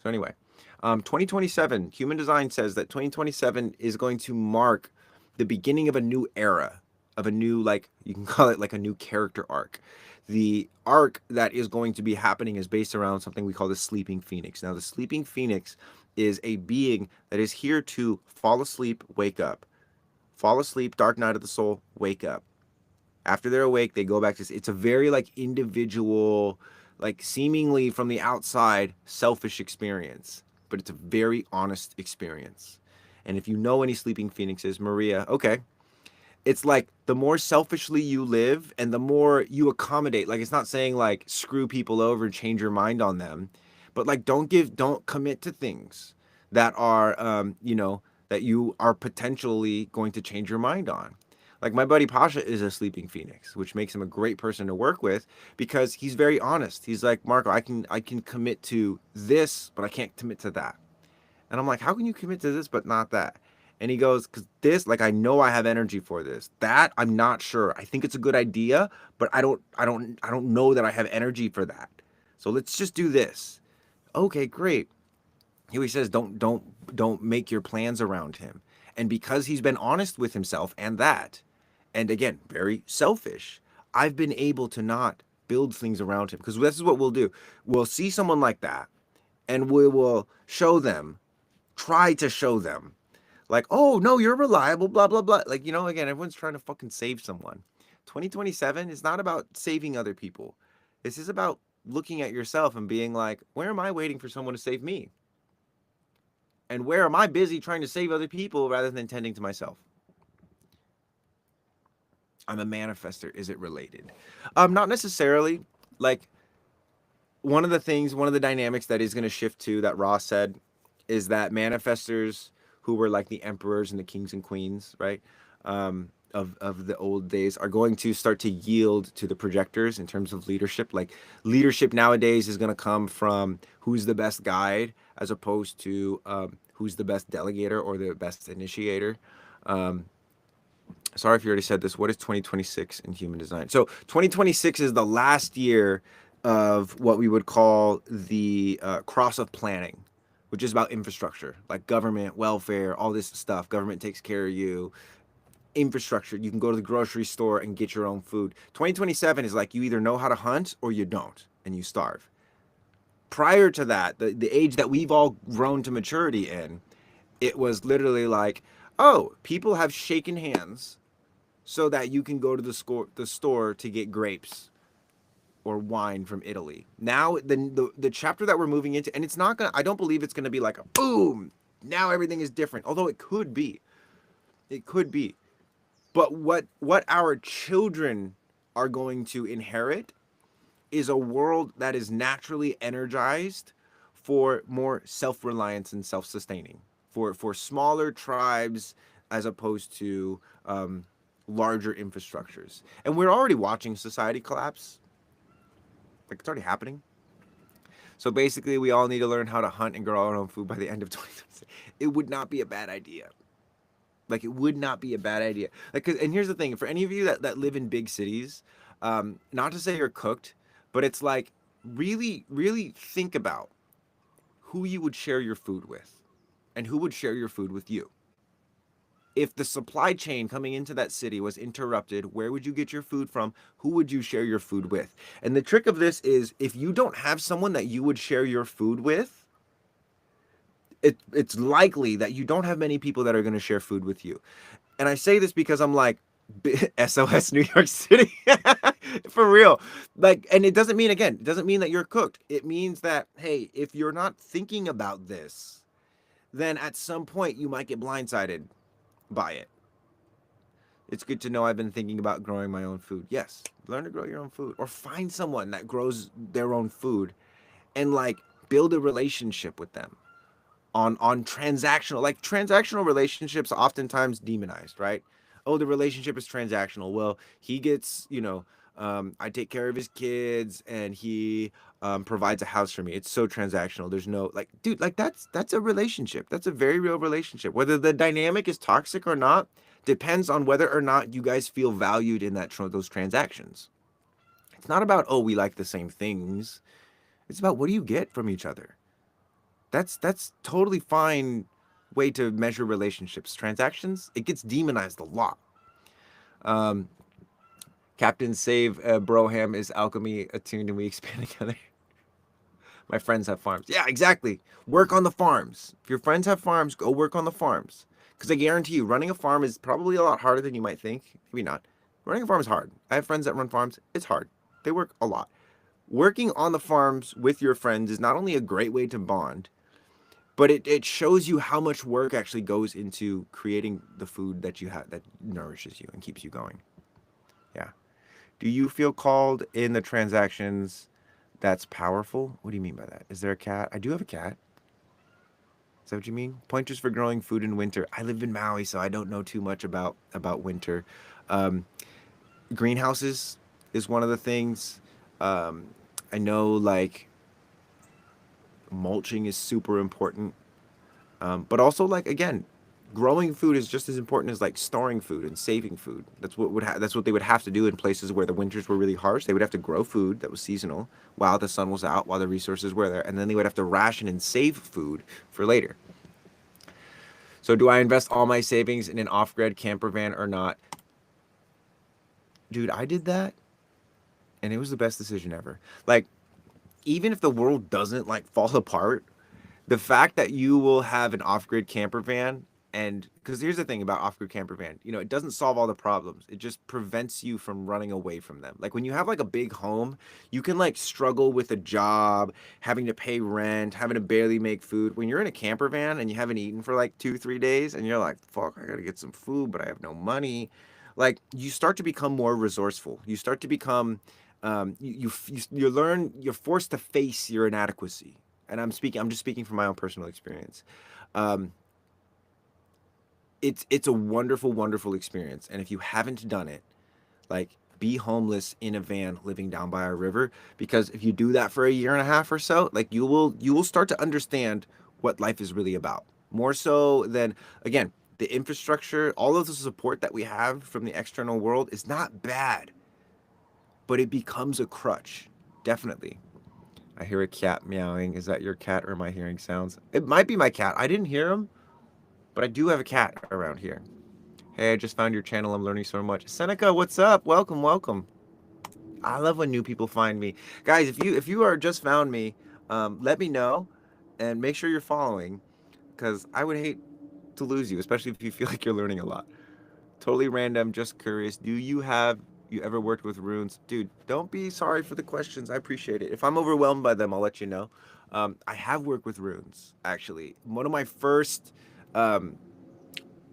So anyway, 2027, Human Design says that 2027 is going to mark the beginning of a new era, of a new, like, you can call it like a new character arc. The arc that is going to be happening is based around something we call the Sleeping Phoenix. Now, the Sleeping Phoenix is a being that is here to fall asleep, wake up. Fall asleep, dark night of the soul, wake up. After they're awake, they go back to, it's a very like individual, like seemingly from the outside, selfish experience, but it's a very honest experience. And if you know any sleeping phoenixes, Maria, okay, it's like the more selfishly you live and the more you accommodate, like it's not saying like screw people over and change your mind on them, but like don't commit to things that are, that you are potentially going to change your mind on. Like my buddy Pasha is a sleeping phoenix, which makes him a great person to work with because he's very honest. He's like, Marco, I can commit to this, but I can't commit to that. And I'm like, how can you commit to this but not that? And he goes, because this, like, I know I have energy for this. That I'm not sure. I think it's a good idea, but I don't know that I have energy for that. So let's just do this. Okay, great. He says, don't make your plans around him. And because he's been honest with himself and again, very selfish, I've been able to not build things around him. Because this is what we'll do. We'll see someone like that, and we will try to show them, like, oh, no, you're reliable, blah, blah, blah. Like, again, everyone's trying to fucking save someone. 2027 is not about saving other people. This is about looking at yourself and being like, where am I waiting for someone to save me? And where am I busy trying to save other people rather than tending to myself? I'm a manifester. Is it related? Not necessarily. Like, one of the dynamics that is going to shift to that Ross said is that manifestors who were like the emperors and the kings and queens, right, of the old days are going to start to yield to the projectors in terms of leadership. Like leadership nowadays is going to come from who's the best guide as opposed to who's the best delegator or the best initiator. Sorry if you already said this. What is 2026 in human design? So 2026 is the last year of what we would call the cross of planning, which is about infrastructure, like government, welfare, all this stuff. Government takes care of you. Infrastructure, you can go to the grocery store and get your own food. 2027 is like you either know how to hunt or you don't, and you starve. Prior to that, the age that we've all grown to maturity in, it was literally like, oh, people have shaken hands so that you can go to the store to get grapes or wine from Italy. Now, the chapter that we're moving into, and it's not gonna, I don't believe it's gonna be like a boom, now everything is different, although it could be. It could be. But what our children are going to inherit is a world that is naturally energized for more self-reliance and self-sustaining, for smaller tribes as opposed to larger infrastructures. And we're already watching society collapse. Like, it's already happening. So basically, we all need to learn how to hunt and grow our own food by the end of 2026. It would not be a bad idea. Like, it would not be a bad idea. Like, and here's the thing: for any of you that live in big cities, not to say you're cooked, but it's like really, really think about who you would share your food with, and who would share your food with you. If the supply chain coming into that city was interrupted, where would you get your food from? Who would you share your food with? And the trick of this is, if you don't have someone that you would share your food with, it's likely that you don't have many people that are going to share food with you. And I say this because I'm like, SOS New York City. For real. Like, and it doesn't mean, again, it doesn't mean that you're cooked. It means that, hey, if you're not thinking about this, then at some point you might get blindsided by it. It's good to know I've been thinking about growing my own food. Yes, learn to grow your own food, or find someone that grows their own food and like build a relationship with them on transactional, like transactional relationships oftentimes demonized, right? Oh, the relationship is transactional. Well, he gets, I take care of his kids and he provides a house for me. It's so transactional. There's no, like, dude, like that's a relationship. That's a very real relationship. Whether the dynamic is toxic or not depends on whether or not you guys feel valued in those transactions. It's not about, oh, we like the same things. It's about, what do you get from each other? That's totally fine way to measure relationships. Transactions, it gets demonized a lot. Captain Save Broham is alchemy attuned and we expand together. My friends have farms. Yeah, exactly. Work on the farms. If your friends have farms, go work on the farms. Because I guarantee you, running a farm is probably a lot harder than you might think. Maybe not. Running a farm is hard. I have friends that run farms. It's hard. They work a lot. Working on the farms with your friends is not only a great way to bond, but it shows you how much work actually goes into creating the food that you have that nourishes you and keeps you going. Yeah. Do you feel called in the transactions that's powerful? What do you mean by that? Is there a cat? I do have a cat. Is that what you mean? Pointers for growing food in winter. I live in Maui, so I don't know too much about winter. Greenhouses is one of the things. I know, like, mulching is super important. But also, like, again, growing food is just as important as like storing food and saving food. That's what they would have to do in places where the winters were really harsh. They would have to grow food that was seasonal while the sun was out, while the resources were there, and then they would have to ration and save food for later. So do I invest all my savings in an off-grid camper van or not? Dude, I did that and it was the best decision ever. Like, even if the world doesn't like fall apart, the fact that you will have an off-grid camper van, and because here's the thing about off-grid camper van, it doesn't solve all the problems. It just prevents you from running away from them. Like, when you have like a big home, you can like struggle with a job, having to pay rent, having to barely make food. When you're in a camper van and you haven't eaten for like 2-3 days and you're like, fuck, I gotta get some food, but I have no money. Like, you start to become more resourceful. You start to become, you learn, you're forced to face your inadequacy. And I'm just speaking from my own personal experience. It's a wonderful, wonderful experience. And if you haven't done it, like, be homeless in a van living down by a river, because if you do that for a year and a half or so, like, you will start to understand what life is really about. More so than, again, the infrastructure, all of the support that we have from the external world is not bad, but it becomes a crutch. Definitely. I hear a cat meowing. Is that your cat or am I hearing sounds? It might be my cat. I didn't hear him, but I do have a cat around here. Hey, I just found your channel. I'm learning so much. Seneca, what's up? Welcome, welcome. I love when new people find me. Guys, if you are just found me, let me know and make sure you're following, because I would hate to lose you, especially if you feel like you're learning a lot. Totally random, just curious. Do you ever worked with runes? Dude, don't be sorry for the questions. I appreciate it. If I'm overwhelmed by them, I'll let you know. I have worked with runes, actually. One of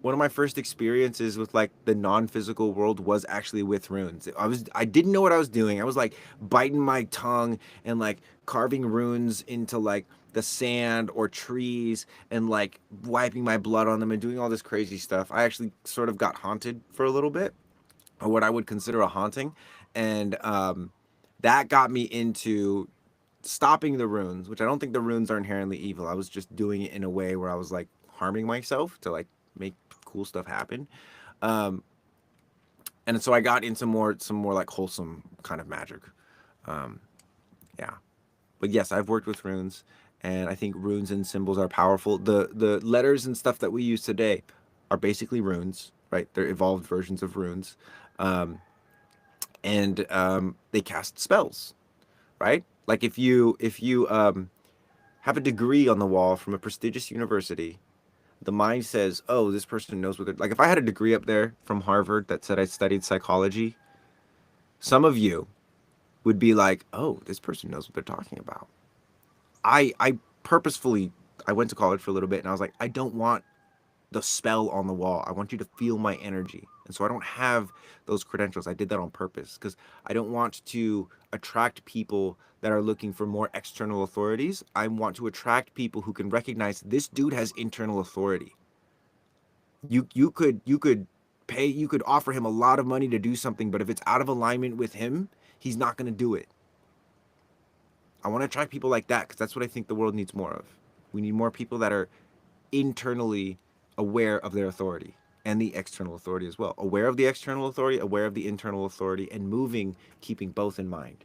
one of my first experiences with like the non-physical world was actually with runes. I didn't know what I was doing. I was like biting my tongue and like carving runes into like the sand or trees and like wiping my blood on them and doing all this crazy stuff. I actually sort of got haunted for a little bit, or what I would consider a haunting, and that got me into stopping the runes, which I don't think the runes are inherently evil. I was just doing it in a way where I was like harming myself to like make cool stuff happen. Um, and so I got into some more like wholesome kind of magic. Um, yeah, but yes, I've worked with runes, and I think runes and symbols are powerful. The letters and stuff that we use today are basically runes, right? They're evolved versions of runes, um, and they cast spells, right? Like if you have a degree on the wall from a prestigious university, the mind says, "Oh, this person knows what they're like." If I had a degree up there from Harvard that said I studied psychology, some of you would be like, "Oh, this person knows what they're talking about." I purposefully I went to college for a little bit and I was like, "I don't want the spell on the wall. I want you to feel my energy." And so I don't have those credentials. I did that on purpose because I don't want to attract people that are looking for more external authorities. I want to attract people who can recognize this dude has internal authority. You could offer him a lot of money to do something, but if it's out of alignment with him, he's not going to do it. I want to attract people like that because that's what I think the world needs more of. We need more people that are internally aware of their authority and the external authority as well. Aware of the external authority, aware of the internal authority, and moving, keeping both in mind.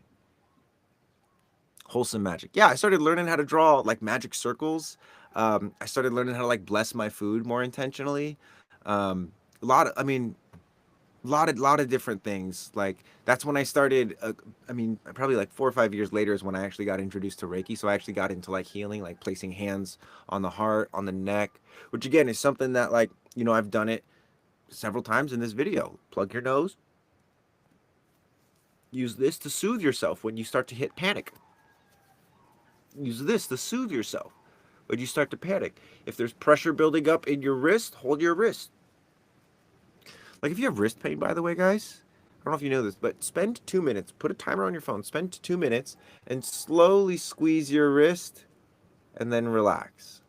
Wholesome magic. Yeah, I started learning how to draw like magic circles. I started learning how to like bless my food more intentionally. A lot of, I mean, lot of different things. Like that's when I started. I mean, probably like 4 or 5 years later is when I actually got introduced to Reiki. So I actually got into like healing, like placing hands on the heart, on the neck, which again is something that like I've done it several times in this video. Plug your nose. Use this to soothe yourself when you start to hit panic. Use this to soothe yourself when you start to panic. If there's pressure building up in your wrist, hold your wrist. Like if you have wrist pain, by the way, guys, I don't know if you know this, but spend 2 minutes, put a timer on your phone, spend 2 minutes and slowly squeeze your wrist and then relax.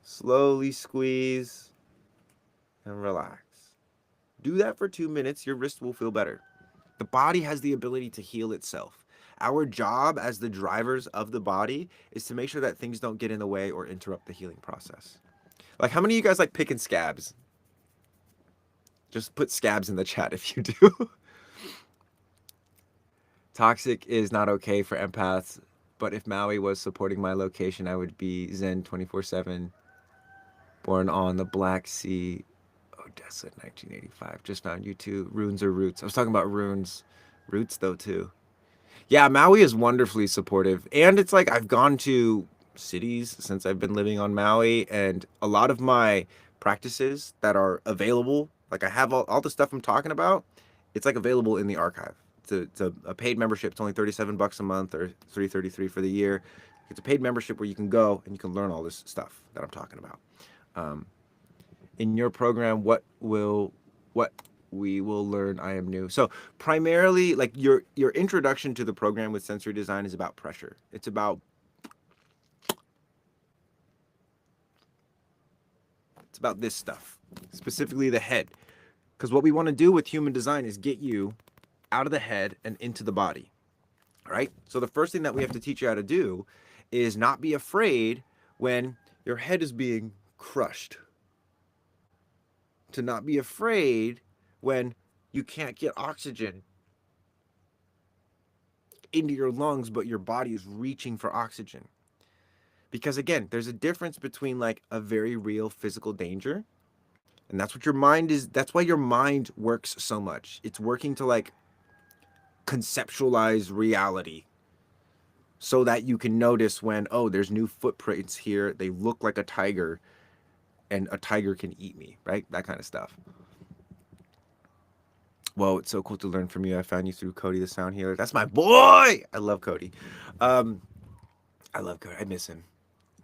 Slowly squeeze and relax. Do that for 2 minutes, your wrist will feel better. The body has the ability to heal itself. Our job as the drivers of the body is to make sure that things don't get in the way or interrupt the healing process. Like, how many of you guys like picking scabs? Just put scabs in the chat if you do. Toxic is not okay for empaths, but if Maui was supporting my location, I would be Zen 24/7. Born on the Black Sea, Odessa, 1985. Just found you too. Runes or roots? I was talking about runes. Roots, though, too. Yeah, Maui is wonderfully supportive. And it's like I've gone to cities since I've been living on Maui, and a lot of my practices that are available, like I have all the stuff I'm talking about, it's like available in the archive. It's a paid membership. It's only 37 bucks a month or 333 for the year. It's a paid membership where you can go and you can learn all this stuff that I'm talking about. Um, in your program, what we will learn, I am new. So primarily, like your introduction to the program with sensory design is about pressure. It's about this stuff, specifically the head. Because what we want to do with human design is get you out of the head and into the body. All right. So the first thing that we have to teach you how to do is not be afraid when your head is being crushed. To not be afraid when you can't get oxygen into your lungs, but your body is reaching for oxygen. Because again, there's a difference between like a very real physical danger, and that's what your mind is. That's why your mind works so much. It's working to like conceptualize reality so that you can notice when, oh, there's new footprints here. They look like a tiger, and a tiger can eat me, right? That kind of stuff. Whoa, it's so cool to learn from you. I found you through Cody the Sound Healer. That's my boy. I love Cody. I love Cody. I miss him.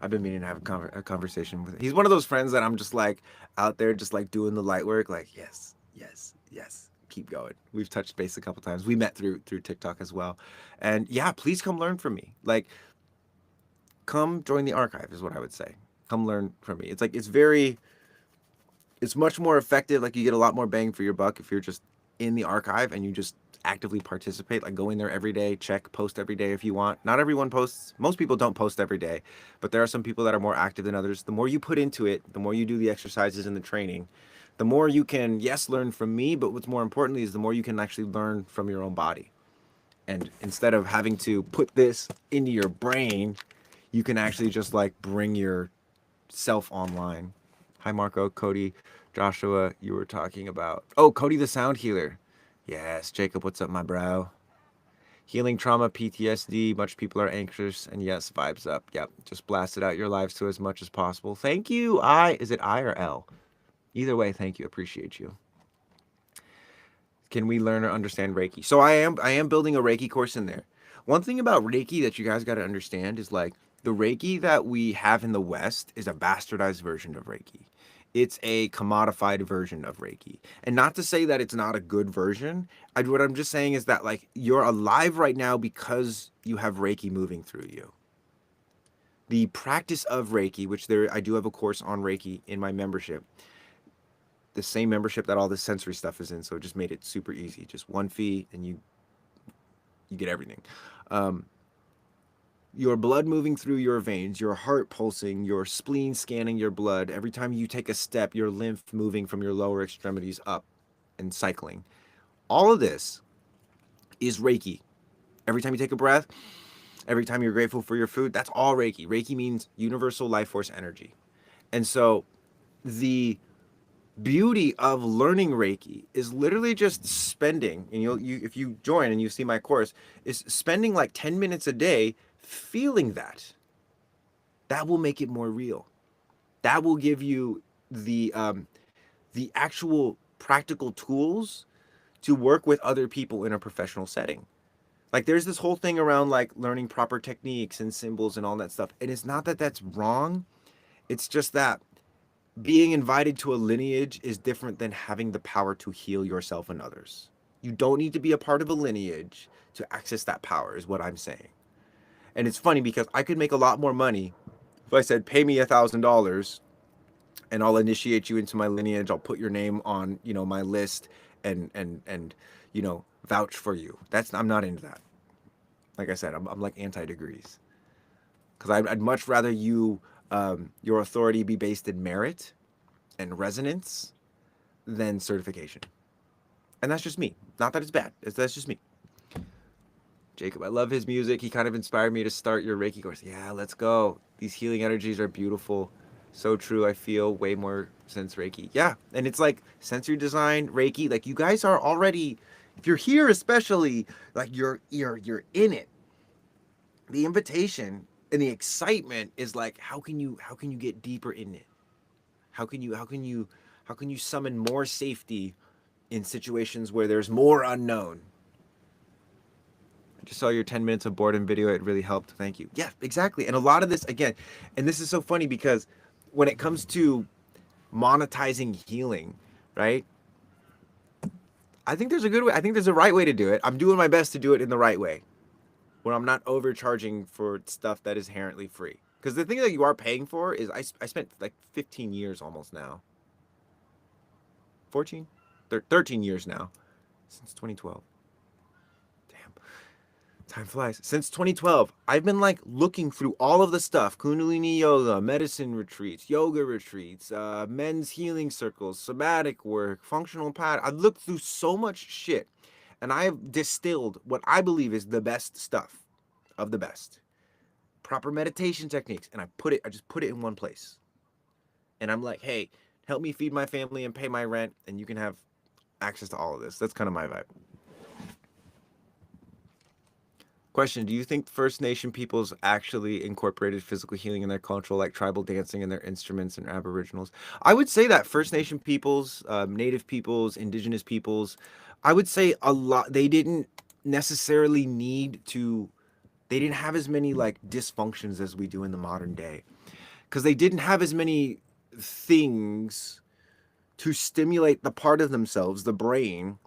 I've been meaning to have a conversation with him. He's one of those friends that I'm just like out there, just like doing the light work. Like, yes, yes, yes. Keep going. We've touched base a couple times. We met through TikTok as well, and yeah, please come learn from me. Like, come join the archive is what I would say. Come learn from me. It's like it's much more effective. Like you get a lot more bang for your buck if you're just in the archive and you just actively participate. Like go in there every day, check, post every day if you want. Not everyone posts. Most people don't post every day, but there are some people that are more active than others. The more you put into it, the more you do the exercises and the training, the more you can, yes, learn from me, but what's more importantly is the more you can actually learn from your own body. And instead of having to put this into your brain, you can actually just like bring yourself online. Hi, Marco, Cody, Joshua, you were talking about. Oh, Cody the sound healer. Yes, Jacob, what's up, my bro? Healing trauma, PTSD. Much people are anxious, and yes, vibes up. Yep, just blast it out your lives to as much as possible. Thank you. Is it I or L? Either way, thank you. Appreciate you. Can we learn or understand Reiki? So I am building a Reiki course in there. One thing about Reiki that you guys got to understand is like the Reiki that we have in the West is a bastardized version of Reiki. It's a commodified version of Reiki. And not to say that it's not a good version. What I'm just saying is that like you're alive right now because you have Reiki moving through you. The practice of Reiki, which I do have a course on Reiki in my membership, the same membership that all this sensory stuff is in, so it just made it super easy. Just one fee, and you get everything. Um, your blood moving through your veins, your heart pulsing, your spleen scanning your blood. Every time you take a step, your lymph moving from your lower extremities up and cycling. All of this is Reiki. Every time you take a breath, every time you're grateful for your food, that's all Reiki. Reiki means universal life force energy. And so the beauty of learning Reiki is literally just spending, and if you join and you see my course, is spending like 10 minutes a day feeling that. That will make it more real. That will give you the actual practical tools to work with other people in a professional setting. Like there's this whole thing around like learning proper techniques and symbols and all that stuff. And it's not that that's wrong. It's just that being invited to a lineage is different than having the power to heal yourself and others. You don't need to be a part of a lineage to access that power, is what I'm saying. And it's funny because I could make a lot more money if I said, pay me $1,000 and I'll initiate you into my lineage. I'll put your name on, my list and vouch for you. I'm not into that. Like I said, I'm like anti-degrees because I'd much rather your authority be based in merit and resonance than certification. And that's just me. Not that it's bad. That's just me. Jacob, I love his music. He kind of inspired me to start your Reiki course. Yeah, let's go. These healing energies are beautiful. So true. I feel way more since Reiki. Yeah, and it's like sensory design, Reiki. Like you guys are already, if you're here especially, like you're in it. The invitation and the excitement is like, how can you get deeper in it? How can you summon more safety in situations where there's more unknown? I just saw your 10 minutes of boredom video. It really helped. Thank you. Yeah, exactly. And a lot of this, again, and this is so funny because when it comes to monetizing healing, right? I think there's a good way. I think there's a right way to do it. I'm doing my best to do it in the right way, where I'm not overcharging for stuff that is inherently free. Because the thing that you are paying for is I spent like 15 years almost now. 14? 13 years now. Since 2012. Damn. Time flies. Since 2012, I've been like looking through all of the stuff. Kundalini yoga, medicine retreats, yoga retreats, men's healing circles, somatic work, functional pad. I've looked through so much shit. And I have distilled what I believe is the best stuff of the best. Proper meditation techniques. And I just put it in one place. And I'm like, hey, help me feed my family and pay my rent, and you can have access to all of this. That's kind of my vibe. Question, do you think First Nation peoples actually incorporated physical healing in their culture, like tribal dancing and their instruments and Aboriginals? I would say that First Nation peoples, Native peoples, Indigenous peoples, I would say a lot, they didn't necessarily need to They didn't have as many like dysfunctions as we do in the modern day, because they didn't have as many things to stimulate the part of themselves, the brain,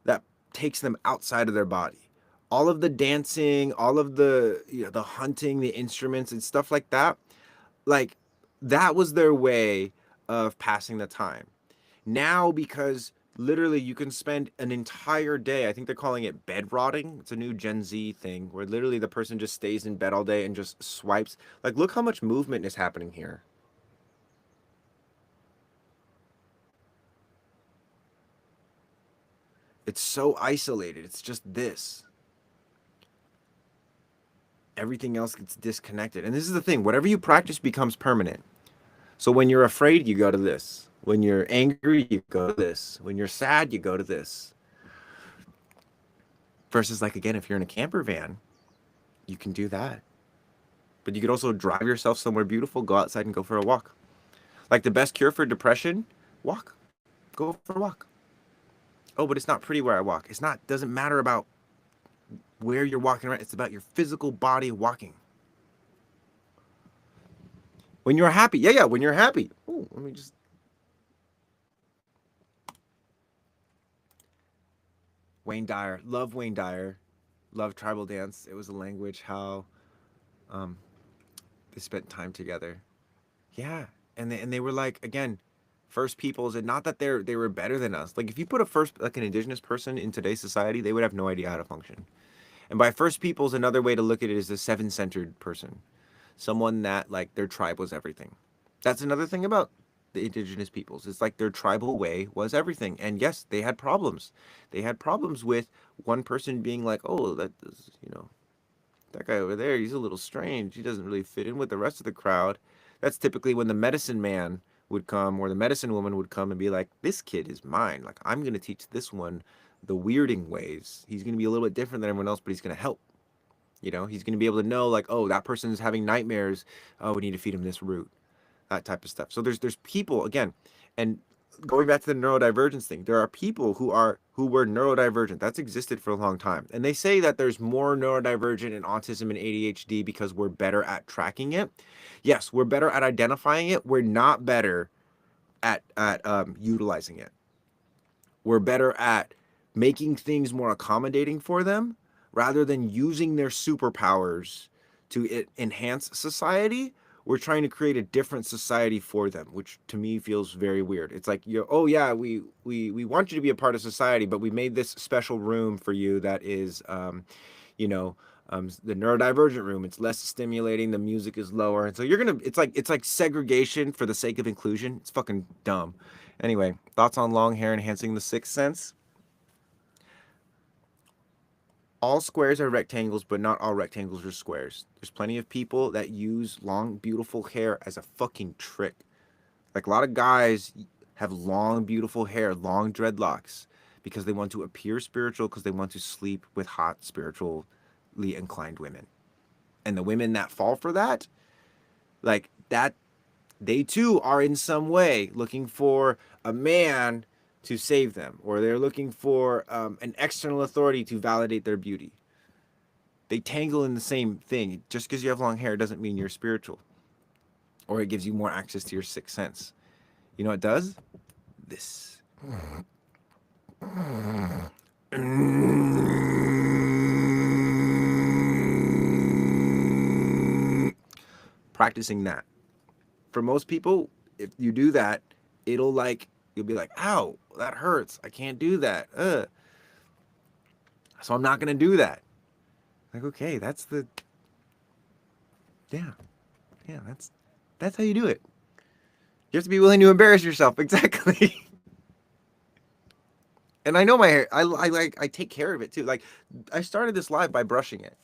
that takes them outside of their body. All of the dancing, all of the, the hunting, the instruments and stuff like that, like that was their way of passing the time. Now, because literally you can spend an entire day, I think they're calling it bed rotting. It's a new Gen Z thing where literally the person just stays in bed all day and just swipes. Like, look how much movement is happening here. It's so isolated. It's just this. Everything else gets disconnected. And this is the thing, whatever you practice becomes permanent. So when you're afraid, you go to this. When you're angry, you go to this. When you're sad, you go to this. Versus, like, again, if you're in a camper van, you can do that. But you could also drive yourself somewhere beautiful, go outside and go for a walk. Like, the best cure for depression, walk. Go for a walk. Oh, but it's not pretty where I walk. It's not, doesn't matter about where you're walking around. It's about your physical body walking. When you're happy. Yeah, when you're happy. Ooh, let me just. Wayne Dyer. Love Wayne Dyer. Love tribal dance. It was a language how they spent time together. Yeah. And they were like, again, first peoples, and not that they were better than us. Like, if you put a first, like, an indigenous person in today's society, they would have no idea how to function. And by first peoples, another way to look at it is a seven-centered person. Someone that, like, their tribe was everything. That's another thing about the indigenous peoples. It's like their tribal way was everything. And yes, they had problems. They had problems with one person being like, oh, that is, that guy over there, he's a little strange. He doesn't really fit in with the rest of the crowd. That's typically when the medicine man would come, or the medicine woman would come and be like, this kid is mine. Like, I'm going to teach this one the weirding ways. He's going to be a little bit different than everyone else, but he's going to help. He's going to be able to know, like, oh, that person's having nightmares. Oh, we need to feed him this root. That type of stuff. So there's people, again, and going back to the neurodivergence thing, there are people who were neurodivergent. That's existed for a long time. And they say that there's more neurodivergent in autism and ADHD because we're better at tracking it. Yes, we're better at identifying it. We're not better at utilizing it. We're better at making things more accommodating for them rather than using their superpowers to enhance society. We're trying to create a different society for them, which to me feels very weird. It's like, oh yeah, we want you to be a part of society, but we made this special room for you that is, the neurodivergent room. It's less stimulating. The music is lower, and so it's like segregation for the sake of inclusion. It's fucking dumb. Anyway, thoughts on long hair enhancing the sixth sense? All squares are rectangles, but not all rectangles are squares. There's plenty of people that use long, beautiful hair as a fucking trick. Like, a lot of guys have long, beautiful hair, long dreadlocks, because they want to appear spiritual, because they want to sleep with hot, spiritually inclined women. And the women that fall for that, like that, they too are in some way looking for a man to save them, or they're looking for an external authority to validate their beauty. They tangle in the same thing. Just because you have long hair doesn't mean you're spiritual, or it gives you more access to your sixth sense. You know what it does? This. Practicing that. For most people, if you do that, you'll be like, ow, that hurts. I can't do that. So I'm not going to do that. Like, okay, yeah, that's how you do it. You have to be willing to embarrass yourself. Exactly. And I know my hair, I take care of it too. Like, I started this live by brushing it.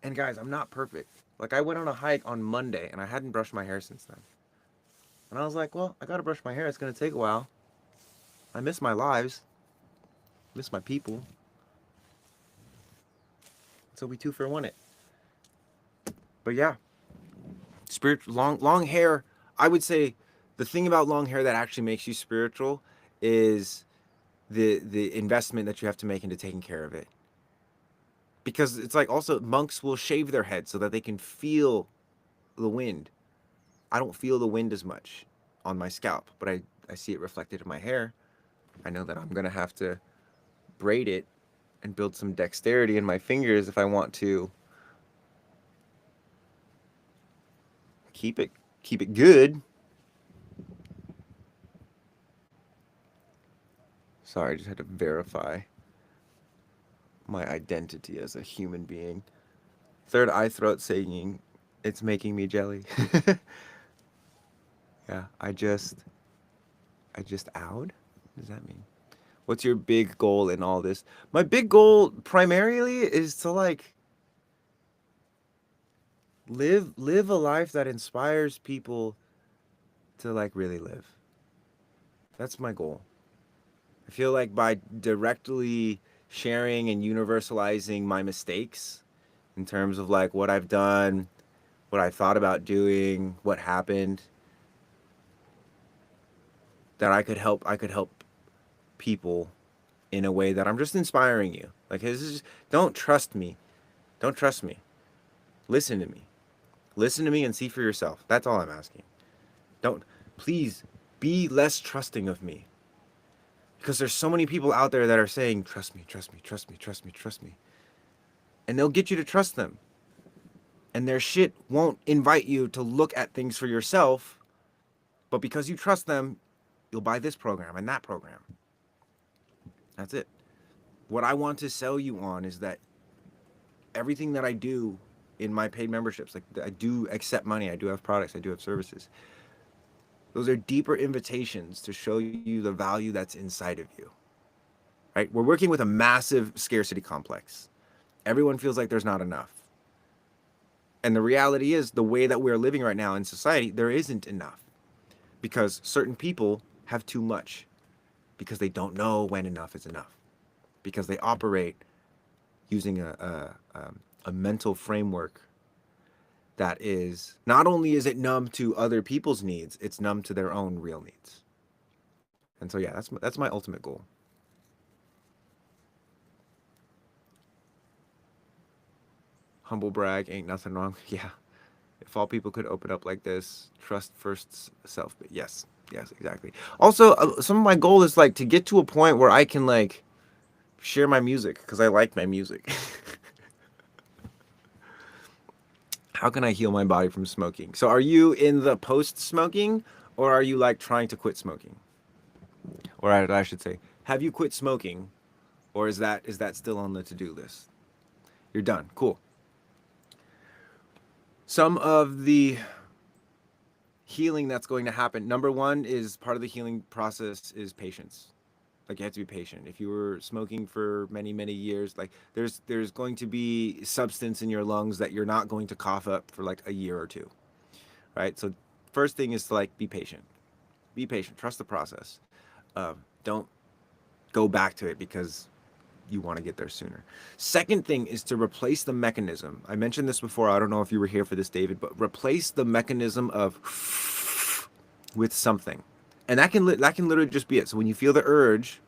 And guys, I'm not perfect. Like, I went on a hike on Monday and I hadn't brushed my hair since then. And I was like, well, I got to brush my hair. It's going to take a while. I miss my lives. Miss my people. So we 2-for-1 it. But yeah, spiritual long hair. I would say the thing about long hair that actually makes you spiritual is the investment that you have to make into taking care of it. because it's like also monks will shave their head so that they can feel the wind. I don't feel the wind as much on my scalp, but I see it reflected in my hair. I know that I'm going to have to braid it and build some dexterity in my fingers if I want to keep it good. Sorry, I just had to verify my identity as a human being. Third eye throat singing, it's making me jelly. Yeah, I just outed? What does that mean? What's your big goal in all this? My big goal primarily is to like live a life that inspires people to like really live. That's my goal. I feel like by directly sharing and universalizing my mistakes in terms of like what I've done, what I thought about doing, what happened, that I could help people in a way that I'm just inspiring you. Like this is don't trust me. Don't trust me. Listen to me. Listen to me and see for yourself. That's all I'm asking. Don't please be less trusting of me. Because there's so many people out there that are saying, trust me, trust me, trust me, trust me, trust me. And they'll get you to trust them. And their shit won't invite you to look at things for yourself. But because you trust them, you'll buy this program and that program. That's it. What I want to sell you on is that everything that I do in my paid memberships, like I do accept money, I do have products, I do have services. Those are deeper invitations to show you the value that's inside of you. Right? We're working with a massive scarcity complex. Everyone feels like there's not enough. And the reality is, the way that we're living right now in society, there isn't enough. Because certain people have too much. Because they don't know when enough is enough. Because they operate using a mental framework that is, not only is it numb to other people's needs, it's numb to their own real needs. And so, yeah, that's my ultimate goal. Humble brag, ain't nothing wrong. Yeah. If all people could open up like this, trust first self. Yes. Yes, exactly. Also, some of my goal is like to get to a point where I can like share my music because I like my music. How can I heal my body from smoking? So are you in the post smoking or are you like trying to quit smoking? Or I should say, have you quit smoking or is that still on the to-do list? You're done. Cool. Some of the healing that's going to happen. Number one is part of the healing process is patience. Like you have to be patient. If you were smoking for many, many years, like there's going to be substance in your lungs that you're not going to cough up for like a year or two. Right? So first thing is to like be patient. Be patient. Trust the process. Don't go back to it because you want to get there sooner. Second thing is to replace the mechanism. I mentioned this before. I don't know if you were here for this, David, but replace the mechanism of with something, and that can literally just be it. So when you feel the urge,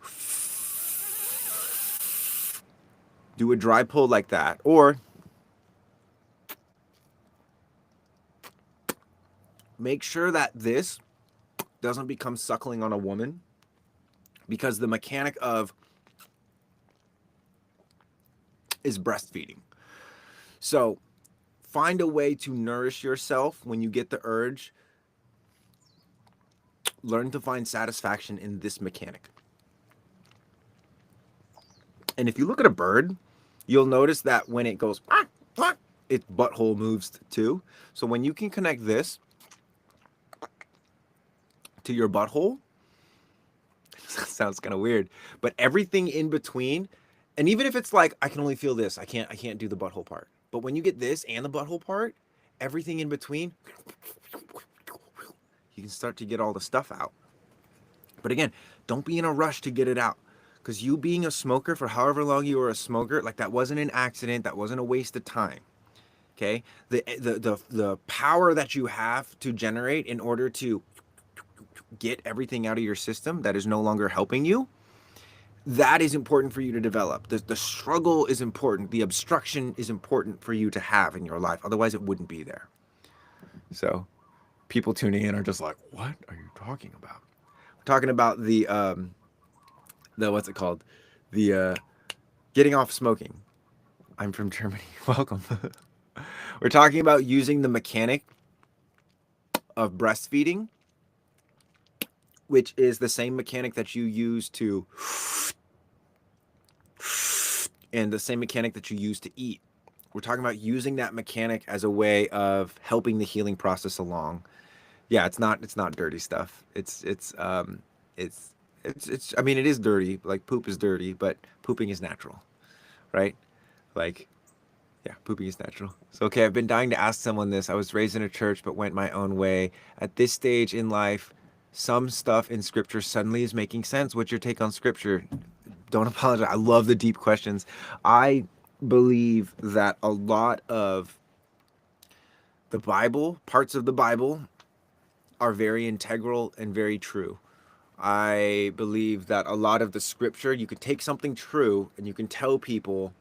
do a dry pull like that, or make sure that this doesn't become suckling on a woman, because the mechanic of is breastfeeding. So find a way to nourish yourself when you get the urge. Learn to find satisfaction in this mechanic. And if you look at a bird, you'll notice that when it goes, its butthole moves too. So when you can connect this to your butthole, sounds kind of weird, but everything in between, and even if it's like, I can only feel this, I can't do the butthole part. But when you get this and the butthole part, everything in between, you can start to get all the stuff out. But again, don't be in a rush to get it out. Because you being a smoker for however long you were a smoker, like that wasn't an accident, that wasn't a waste of time. Okay? The power that you have to generate in order to get everything out of your system that is no longer helping you, that is important for you to develop. The struggle is important. The obstruction is important for you to have in your life. Otherwise, it wouldn't be there. So people tuning in are just like, what are you talking about? We're talking about the what's it called? The getting off smoking. I'm from Germany. Welcome. We're talking about using the mechanic of breastfeeding, which is the same mechanic that you use to, and the same mechanic that you use to eat. We're talking about using that mechanic as a way of helping the healing process along. Yeah, it's not dirty stuff. It's I mean, it is dirty. Like poop is dirty, but pooping is natural, right? Like, yeah, pooping is natural. So, okay, I've been dying to ask someone this. I was raised in a church, but went my own way. At this stage in life, some stuff in scripture suddenly is making sense. What's your take on scripture? Don't apologize. I love the deep questions. I believe that a lot of the Bible, parts of the Bible, are very integral and very true. I believe that a lot of the scripture, you could take something true and you can tell people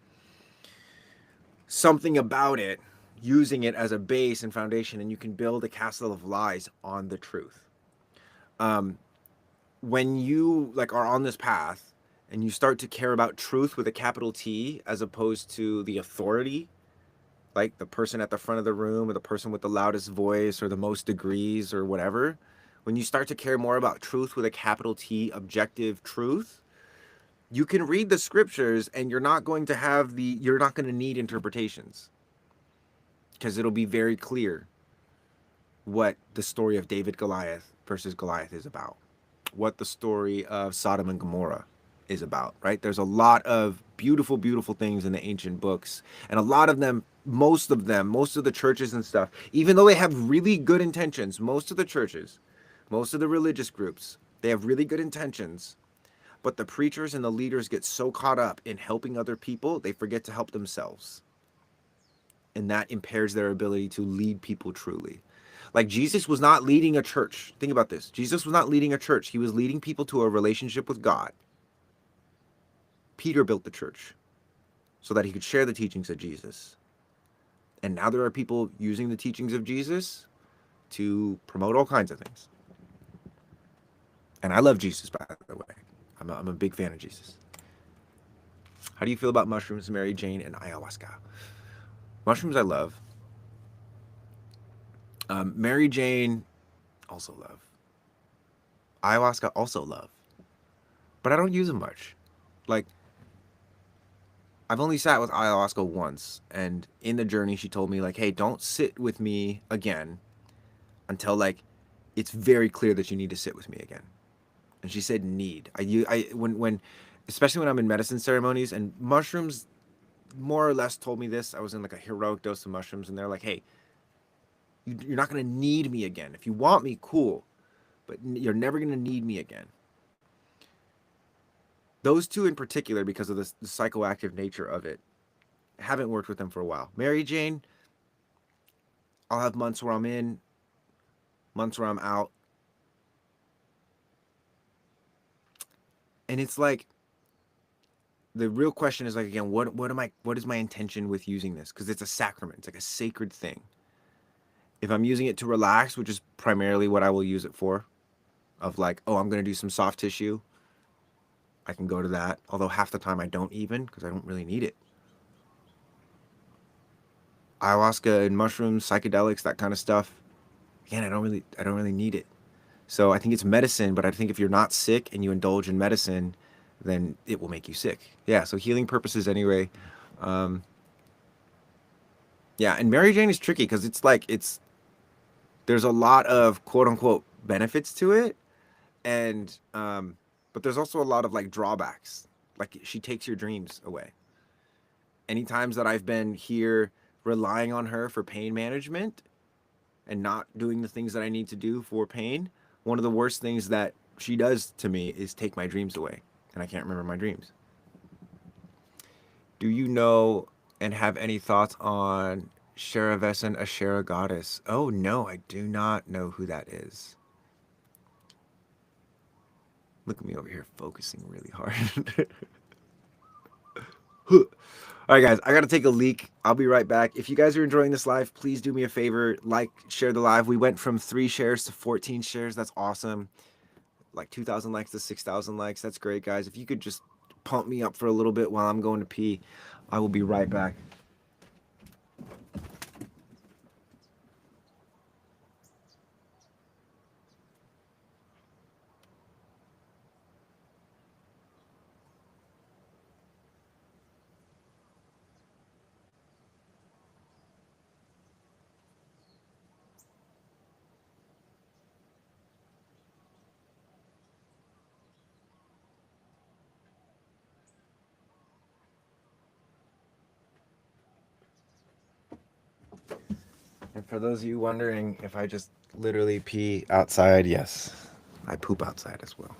something about it using it as a base and foundation, and you can build a castle of lies on the truth. When you like are on this path and you start to care about truth with a capital T as opposed to the authority, like the person at the front of the room or the person with the loudest voice or the most degrees or whatever, when you start to care more about truth with a capital T, objective truth, you can read the scriptures and you're not going to need interpretations, because it'll be very clear what the story of David Goliath versus Goliath is about, what the story of Sodom and Gomorrah is about, right? There's a lot of beautiful, beautiful things in the ancient books, and a lot of them, most of the churches and stuff, even though they have really good intentions, most of the churches, most of the religious groups, they have really good intentions, but the preachers and the leaders get so caught up in helping other people, they forget to help themselves. And that impairs their ability to lead people truly. Like Jesus was not leading a church. Think about this. Jesus was not leading a church. He was leading people to a relationship with God. Peter built the church so that he could share the teachings of Jesus. And now there are people using the teachings of Jesus to promote all kinds of things. And I love Jesus, by the way. I'm a big fan of Jesus. How do you feel about mushrooms, Mary Jane, and ayahuasca? Mushrooms I love. Mary Jane, also love. Ayahuasca, also love. But I don't use them much. Like, I've only sat with ayahuasca once, and in the journey, she told me, like, hey, don't sit with me again until, like, it's very clear that you need to sit with me again. And she said need. When especially when I'm in medicine ceremonies, and mushrooms more or less told me this. I was in like a heroic dose of mushrooms, and they're like, hey, you're not going to need me again. If you want me, cool, but you're never going to need me again. Those two in particular, because of the psychoactive nature of it, haven't worked with them for a while. Mary Jane, I'll have months where I'm in, months where I'm out. And it's like, the real question is like, again, what is my intention with using this? Because it's a sacrament. It's like a sacred thing. If I'm using it to relax, which is primarily what I will use it for, of like, oh, I'm going to do some soft tissue, I can go to that. Although half the time I don't even, because I don't really need it. Ayahuasca and mushrooms, psychedelics, that kind of stuff. Again, I don't really need it. So I think it's medicine, but I think if you're not sick and you indulge in medicine, then it will make you sick. Yeah, so healing purposes anyway. Yeah, and Mary Jane is tricky because there's a lot of quote unquote benefits to it, and but there's also a lot of like drawbacks. Like she takes your dreams away. Any times that I've been here relying on her for pain management and not doing the things that I need to do for pain, one of the worst things that she does to me is take my dreams away, and I can't remember my dreams. Do you know and have any thoughts on Sharavesan Ashera Goddess? Oh no, I do not know who that is. Look at me over here focusing really hard. All right, guys, I got to take a leak. I'll be right back. If you guys are enjoying this live, please do me a favor, like, share the live. We went from 3 shares to 14 shares. That's awesome. Like 2,000 likes to 6,000 likes. That's great, guys. If you could just pump me up for a little bit while I'm going to pee, I will be right back. And for those of you wondering if I just literally pee outside, yes, I poop outside as well.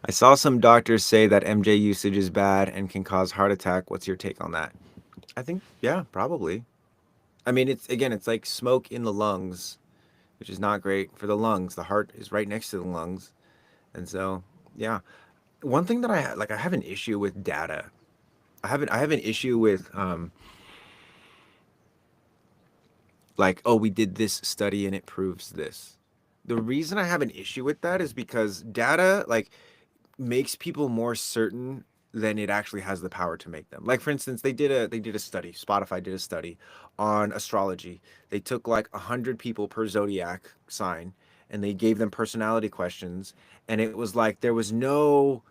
I saw some doctors say that MJ usage is bad and can cause heart attack. What's your take on that? I think, yeah, probably. I mean, it's like smoke in the lungs, which is not great for the lungs. The heart is right next to the lungs. And so, yeah. One thing that I have an issue with data. I have an issue with like, oh, we did this study and it proves this. The reason I have an issue with that is because data like makes people more certain than it actually has the power to make them. Like for instance, they did a study. Spotify did a study on astrology. They took like 100 people per zodiac sign and they gave them personality questions, and it was like there was no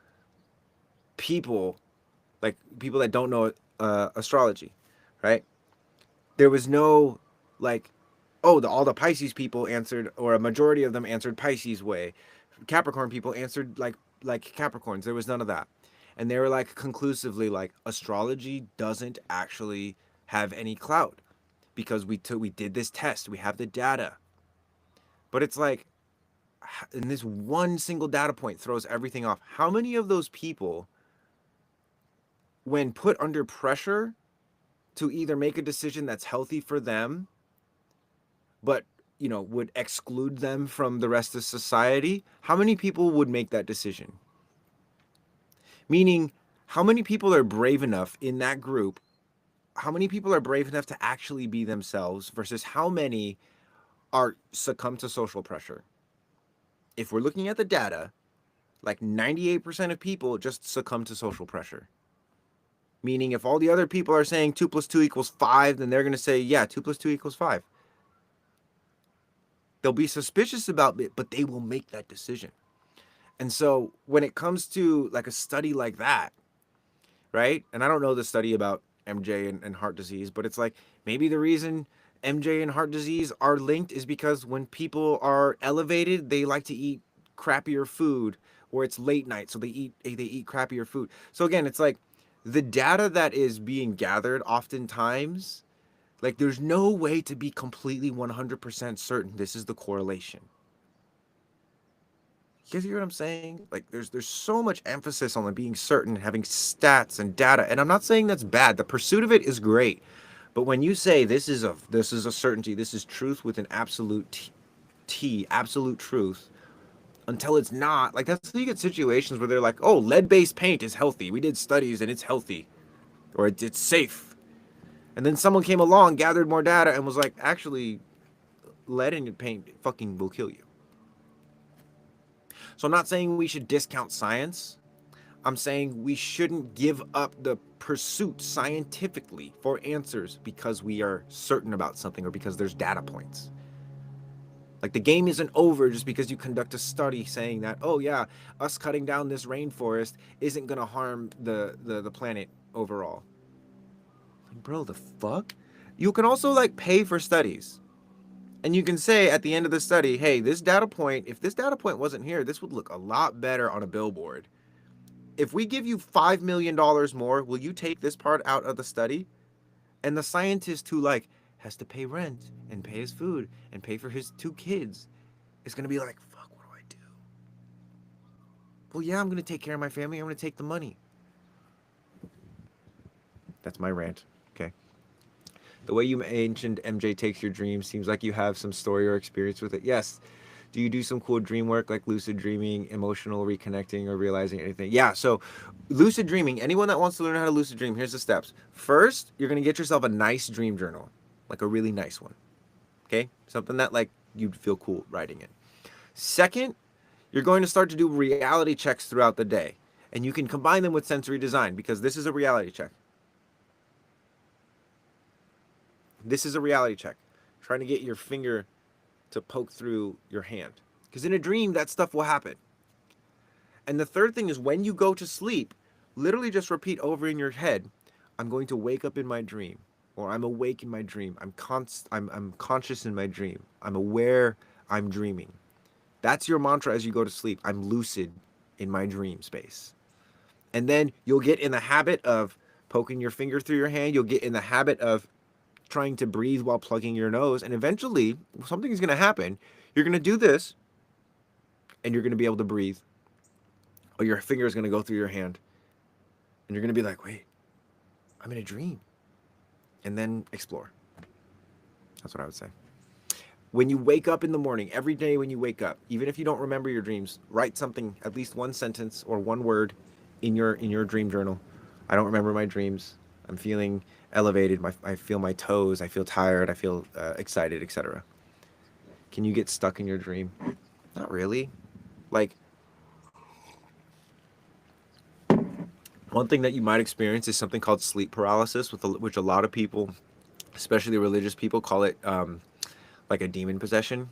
people like people that don't know astrology, right? There was no like, oh, all the Pisces people answered, or a majority of them answered Pisces way. Capricorn people answered like Capricorns. There was none of that, and they were like conclusively like astrology doesn't actually have any clout because we did this test. We have the data, but it's like, and this one single data point throws everything off. How many of those people, when put under pressure to either make a decision that's healthy for them but would exclude them from the rest of society, how many people would make that decision? Meaning, how many people are brave enough in that group? How many people are brave enough to actually be themselves versus how many are succumb to social pressure? If we're looking at the data, like 98% of people just succumb to social pressure. Meaning, if all the other people are saying 2 plus 2 equals 5, then they're going to say, yeah, 2 plus 2 equals 5. They'll be suspicious about it, but they will make that decision. And so when it comes to like a study like that, right? And I don't know the study about MJ and heart disease, but it's like maybe the reason MJ and heart disease are linked is because when people are elevated, they like to eat crappier food, or it's late night, so they eat crappier food. So again, it's like the data that is being gathered oftentimes, like there's no way to be completely 100% certain this is the correlation. You guys hear what I'm saying? Like there's so much emphasis on being certain, having stats and data, and I'm not saying that's bad. The pursuit of it is great, but when you say this is a certainty, this is truth with an absolute absolute truth, until it's not, like that's how you get situations where they're like, oh, lead-based paint is healthy. We did studies and it's healthy, or it's safe. And then someone came along, gathered more data, and was like, actually, lead in your paint fucking will kill you. So I'm not saying we should discount science. I'm saying we shouldn't give up the pursuit scientifically for answers because we are certain about something or because there's data points. Like the game isn't over just because you conduct a study saying that, oh yeah, us cutting down this rainforest isn't gonna harm the planet overall. Like, bro, the fuck? You can also like pay for studies. And you can say at the end of the study, hey, this data point, if this data point wasn't here, this would look a lot better on a billboard. If we give you $5 million more, will you take this part out of the study? And the scientist who like has to pay rent and pay his food and pay for his 2 kids is gonna be like, fuck, what do I do? Well, yeah, I'm gonna take care of my family. I'm gonna take the money. That's my rant. Okay. The way you mentioned MJ takes your dreams seems like you have some story or experience with it. Yes, Do you do some cool dream work like lucid dreaming, emotional reconnecting, or realizing anything? Yeah, so lucid dreaming, anyone that wants to learn how to lucid dream, here's the steps. First, you're going to get yourself a nice dream journal, like a really nice one. Okay? Something that like you'd feel cool writing in. Second, you're going to start to do reality checks throughout the day. And you can combine them with sensory design because this is a reality check. This is a reality check. Trying to get your finger to poke through your hand. Because in a dream, that stuff will happen. And the third thing is when you go to sleep, literally just repeat over in your head, I'm going to wake up in my dream, or I'm awake in my dream. I'm conscious in my dream. I'm aware I'm dreaming. That's your mantra as you go to sleep. I'm lucid in my dream space. And then you'll get in the habit of poking your finger through your hand. You'll get in the habit of trying to breathe while plugging your nose. And eventually, something is going to happen. You're going to do this, and you're going to be able to breathe. Or your finger is going to go through your hand. And you're going to be like, wait, I'm in a dream. And then explore. That's what I would say. When you wake up in the morning, every day when you wake up, even if you don't remember your dreams, write something, at least one sentence or one word in your dream journal. I don't remember my dreams. I'm feeling elevated. I feel my toes. I feel tired. I feel excited, etc. Can you get stuck in your dream? Not really. Like, one thing that you might experience is something called sleep paralysis, which a lot of people, especially religious people, call it like a demon possession.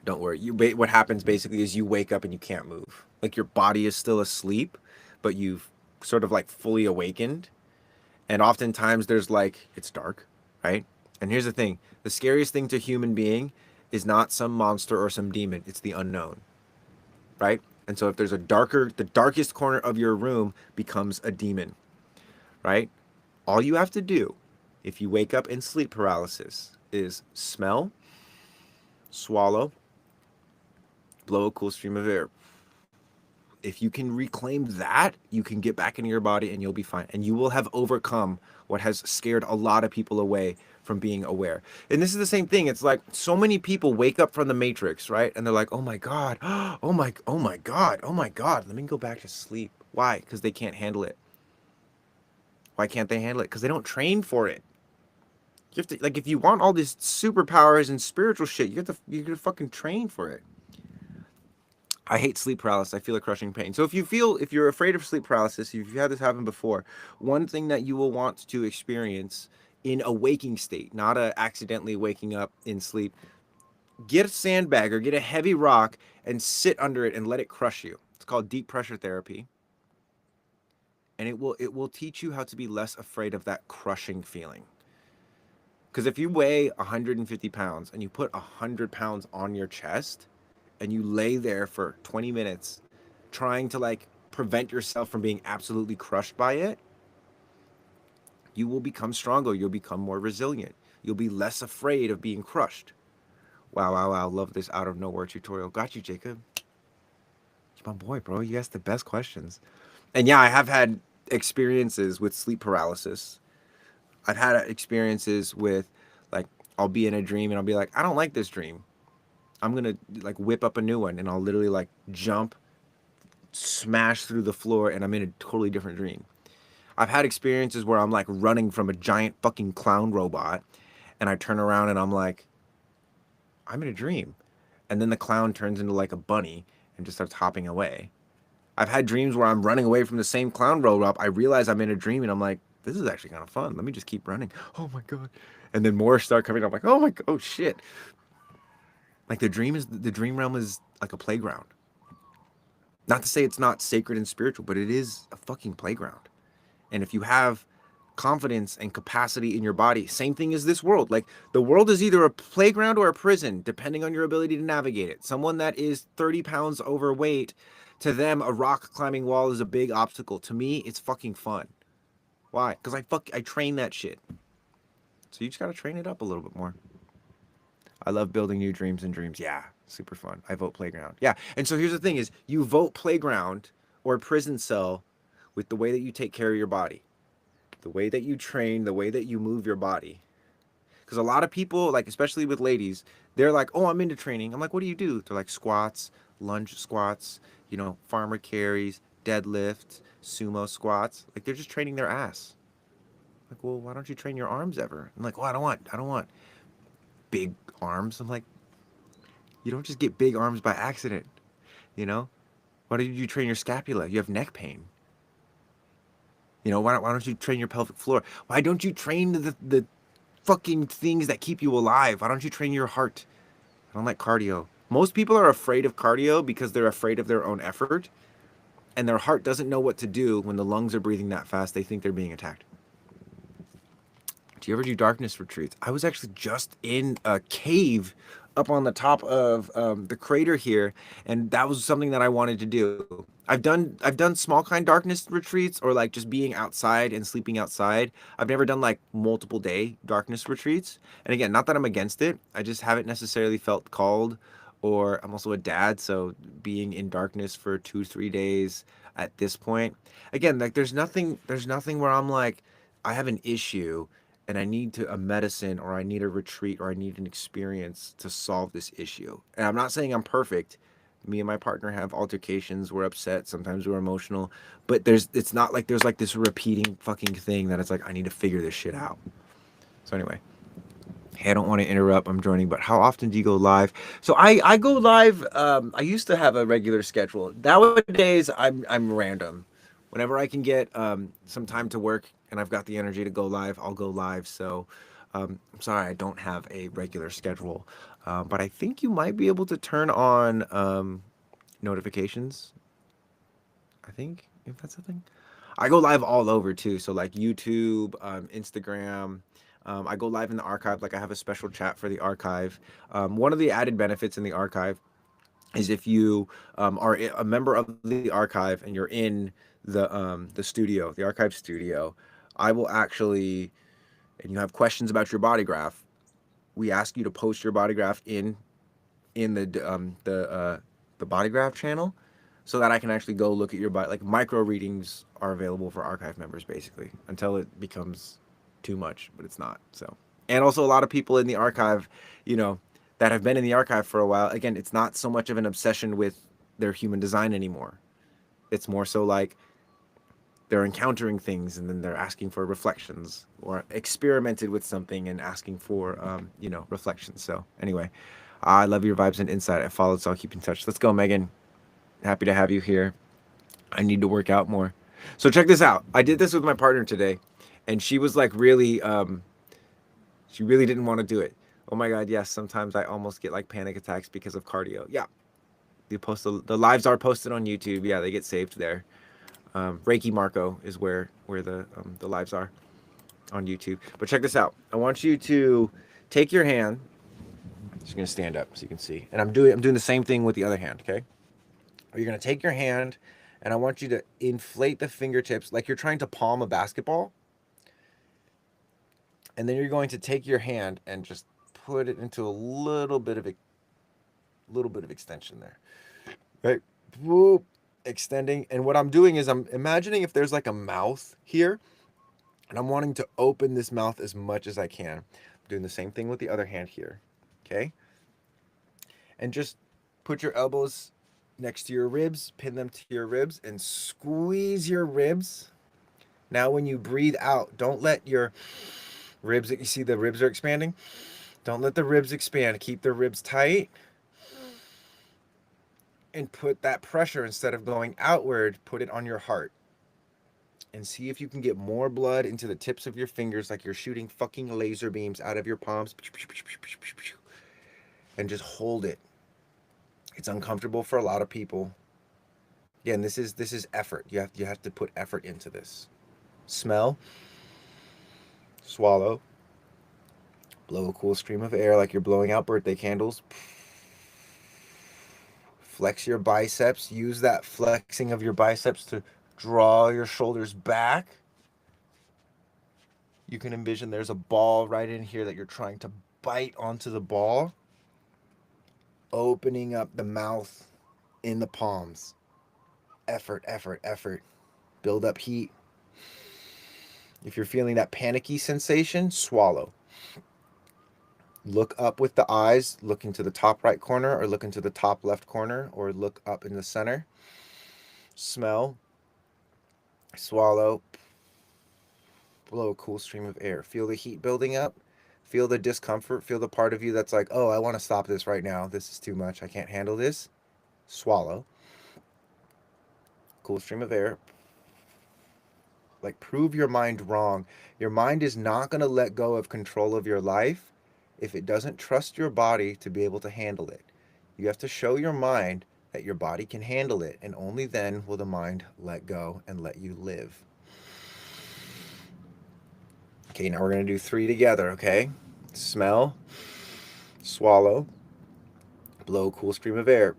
Don't worry. What happens basically is you wake up and you can't move. Like your body is still asleep, but you've sort of like fully awakened. And oftentimes there's like, it's dark, right? And here's the thing. The scariest thing to a human being is not some monster or some demon. It's the unknown, right? And so if there's the darkest corner of your room becomes a demon, right? All you have to do if you wake up in sleep paralysis is smell, swallow, blow a cool stream of air. If you can reclaim that, you can get back into your body and you'll be fine. And you will have overcome what has scared a lot of people away from being aware. And this is the same thing. It's like so many people wake up from the matrix, right? And they're like, oh my God, oh my God, oh my God, let me go back to sleep. Why? Because they can't handle it. Why can't they handle it? Because they don't train for it. You have to, like, if you want all these superpowers and spiritual shit, you have to fucking train for it. I hate sleep paralysis. I feel a crushing pain. So if you're afraid of sleep paralysis, if you've had this happen before, one thing that you will want to experience in a waking state, not a accidentally waking up in sleep, get a sandbag or get a heavy rock and sit under it and let it crush you. It's called deep pressure therapy. And it will teach you how to be less afraid of that crushing feeling. Because if you weigh 150 pounds and you put 100 pounds on your chest, and you lay there for 20 minutes trying to like prevent yourself from being absolutely crushed by it, you will become stronger. You'll become more resilient. You'll be less afraid of being crushed. Wow. Love this out of nowhere tutorial. Got you, Jacob. You're my boy, bro. You asked the best questions. And yeah, I have had experiences with sleep paralysis. I've had experiences with like, I'll be in a dream and I'll be like, I don't like this dream. I'm going to like whip up a new one and I'll literally like jump, smash through the floor, and I'm in a totally different dream. I've had experiences where I'm like running from a giant fucking clown robot and I turn around and I'm like, I'm in a dream. And then the clown turns into like a bunny and just starts hopping away. I've had dreams where I'm running away from the same clown robot. I realize I'm in a dream and I'm like, this is actually kind of fun. Let me just keep running. Oh my God. And then more start coming up like, oh my God, oh shit. Like the dream realm is like a playground. Not to say it's not sacred and spiritual, but it is a fucking playground. And if you have confidence and capacity in your body, same thing as this world. Like the world is either a playground or a prison, depending on your ability to navigate it. Someone that is 30 pounds overweight, to them, a rock climbing wall is a big obstacle. To me, it's fucking fun. Why? Because I train that shit. So you just gotta train it up a little bit more. I love building new dreams and dreams. Yeah, super fun. I vote playground. Yeah. And so here's the thing is you vote playground or prison cell with the way that you take care of your body, the way that you train, the way that you move your body. Because a lot of people, like especially with ladies, they're like, "Oh, I'm into training." I'm like, "What do you do?" They're like squats, lunge squats, farmer carries, deadlifts, sumo squats. Like they're just training their ass. Like, well, why don't you train your arms ever? I'm like, well, I don't want big arms. I'm like, you don't just get big arms by accident, you know? Why don't you train your scapula? You have neck pain. Why don't you train your pelvic floor? Why don't you train the fucking things that keep you alive? Why don't you train your heart? I don't like cardio. Most people are afraid of cardio because they're afraid of their own effort, and their heart doesn't know what to do when the lungs are breathing that fast. They think they're being attacked. Do you ever do darkness retreats? I was actually just in a cave up on the top of the crater here, and that was something that I wanted to do. I've done small kind darkness retreats, or like just being outside and sleeping outside. I've never done like multiple day darkness retreats. And again, not that I'm against it. I just haven't necessarily felt called, or I'm also a dad, so being in darkness for 2 3 days at this point. Again, like there's nothing where I'm like I have an issue and I need a medicine, or I need a retreat, or I need an experience to solve this issue. And I'm not saying I'm perfect. Me and my partner have altercations. We're upset. Sometimes we're emotional. But it's not like there's like this repeating fucking thing that it's like I need to figure this shit out. So anyway, hey, I don't want to interrupt. I'm joining, but how often do you go live? So I go live. I used to have a regular schedule. Nowadays, I'm random. Whenever I can get some time to work and I've got the energy to go live, I'll go live. So I'm sorry I don't have a regular schedule, but I think you might be able to turn on notifications. I think if that's a thing. I go live all over too. So like YouTube, Instagram. I go live in the archive. Like I have a special chat for the archive. One of the added benefits in the archive is if you are a member of the archive and you're in the studio, the archive studio, I will actually, and you have questions about your body graph, we ask you to post your body graph in the body graph channel, so that I can actually go look at your body. Like micro readings are available for archive members basically until it becomes too much, but it's not. So, and also a lot of people in the archive, you know, that have been in the archive for a while. Again, it's not so much of an obsession with their human design anymore. It's more so like they're encountering things and then they're asking for reflections, or experimented with something and asking for reflections. So anyway, I love your vibes and insight. I followed, so I'll keep in touch. Let's go, Megan. Happy to have you here. I need to work out more. So check this out. I did this with my partner today, and she was like really she really didn't want to do it. Oh my god, yes, sometimes I almost get like panic attacks because of cardio. Yeah. The lives are posted on YouTube. Yeah, they get saved there. Reikimarco is where the lives are on YouTube. But check this out. I want you to take your hand. I'm just gonna stand up so you can see. And I'm doing the same thing with the other hand, okay? You're gonna take your hand, and I want you to inflate the fingertips like you're trying to palm a basketball. And then you're going to take your hand and just put it into a little bit of extension there. Right? Whoop, extending. And what I'm doing is I'm imagining if there's like a mouth here, and I'm wanting to open this mouth as much as I can. I'm doing the same thing with the other hand here. Okay? And just put your elbows next to your ribs, pin them to your ribs, and squeeze your ribs. Now, when you breathe out, don't let your ribs, you see the ribs are expanding? Don't let the ribs expand. Keep the ribs tight. And put that pressure, instead of going outward, put it on your heart. And see if you can get more blood into the tips of your fingers, like you're shooting fucking laser beams out of your palms. And just hold it. It's uncomfortable for a lot of people. Again, this is effort. You have to put effort into this. Smell, swallow, blow a cool stream of air like you're blowing out birthday candles. Flex your biceps. Use that flexing of your biceps to draw your shoulders back. You can envision there's a ball right in here that you're trying to bite onto the ball. Opening up the mouth in the palms. Effort, effort, effort. Build up heat. If you're feeling that panicky sensation, swallow. Look up with the eyes, look into the top right corner, or look into the top left corner, or look up in the center. Smell, swallow, blow a cool stream of air. Feel the heat building up. Feel the discomfort. Feel the part of you that's like, oh, I want to stop this right now. This is too much. I can't handle this. Swallow. Cool stream of air. Like, prove your mind wrong. Your mind is not going to let go of control of your life if it doesn't trust your body to be able to handle it. You have to show your mind that your body can handle it, and only then will the mind let go and let you live. Okay, now we're going to do 3 together, okay? Smell, swallow, blow a cool stream of air.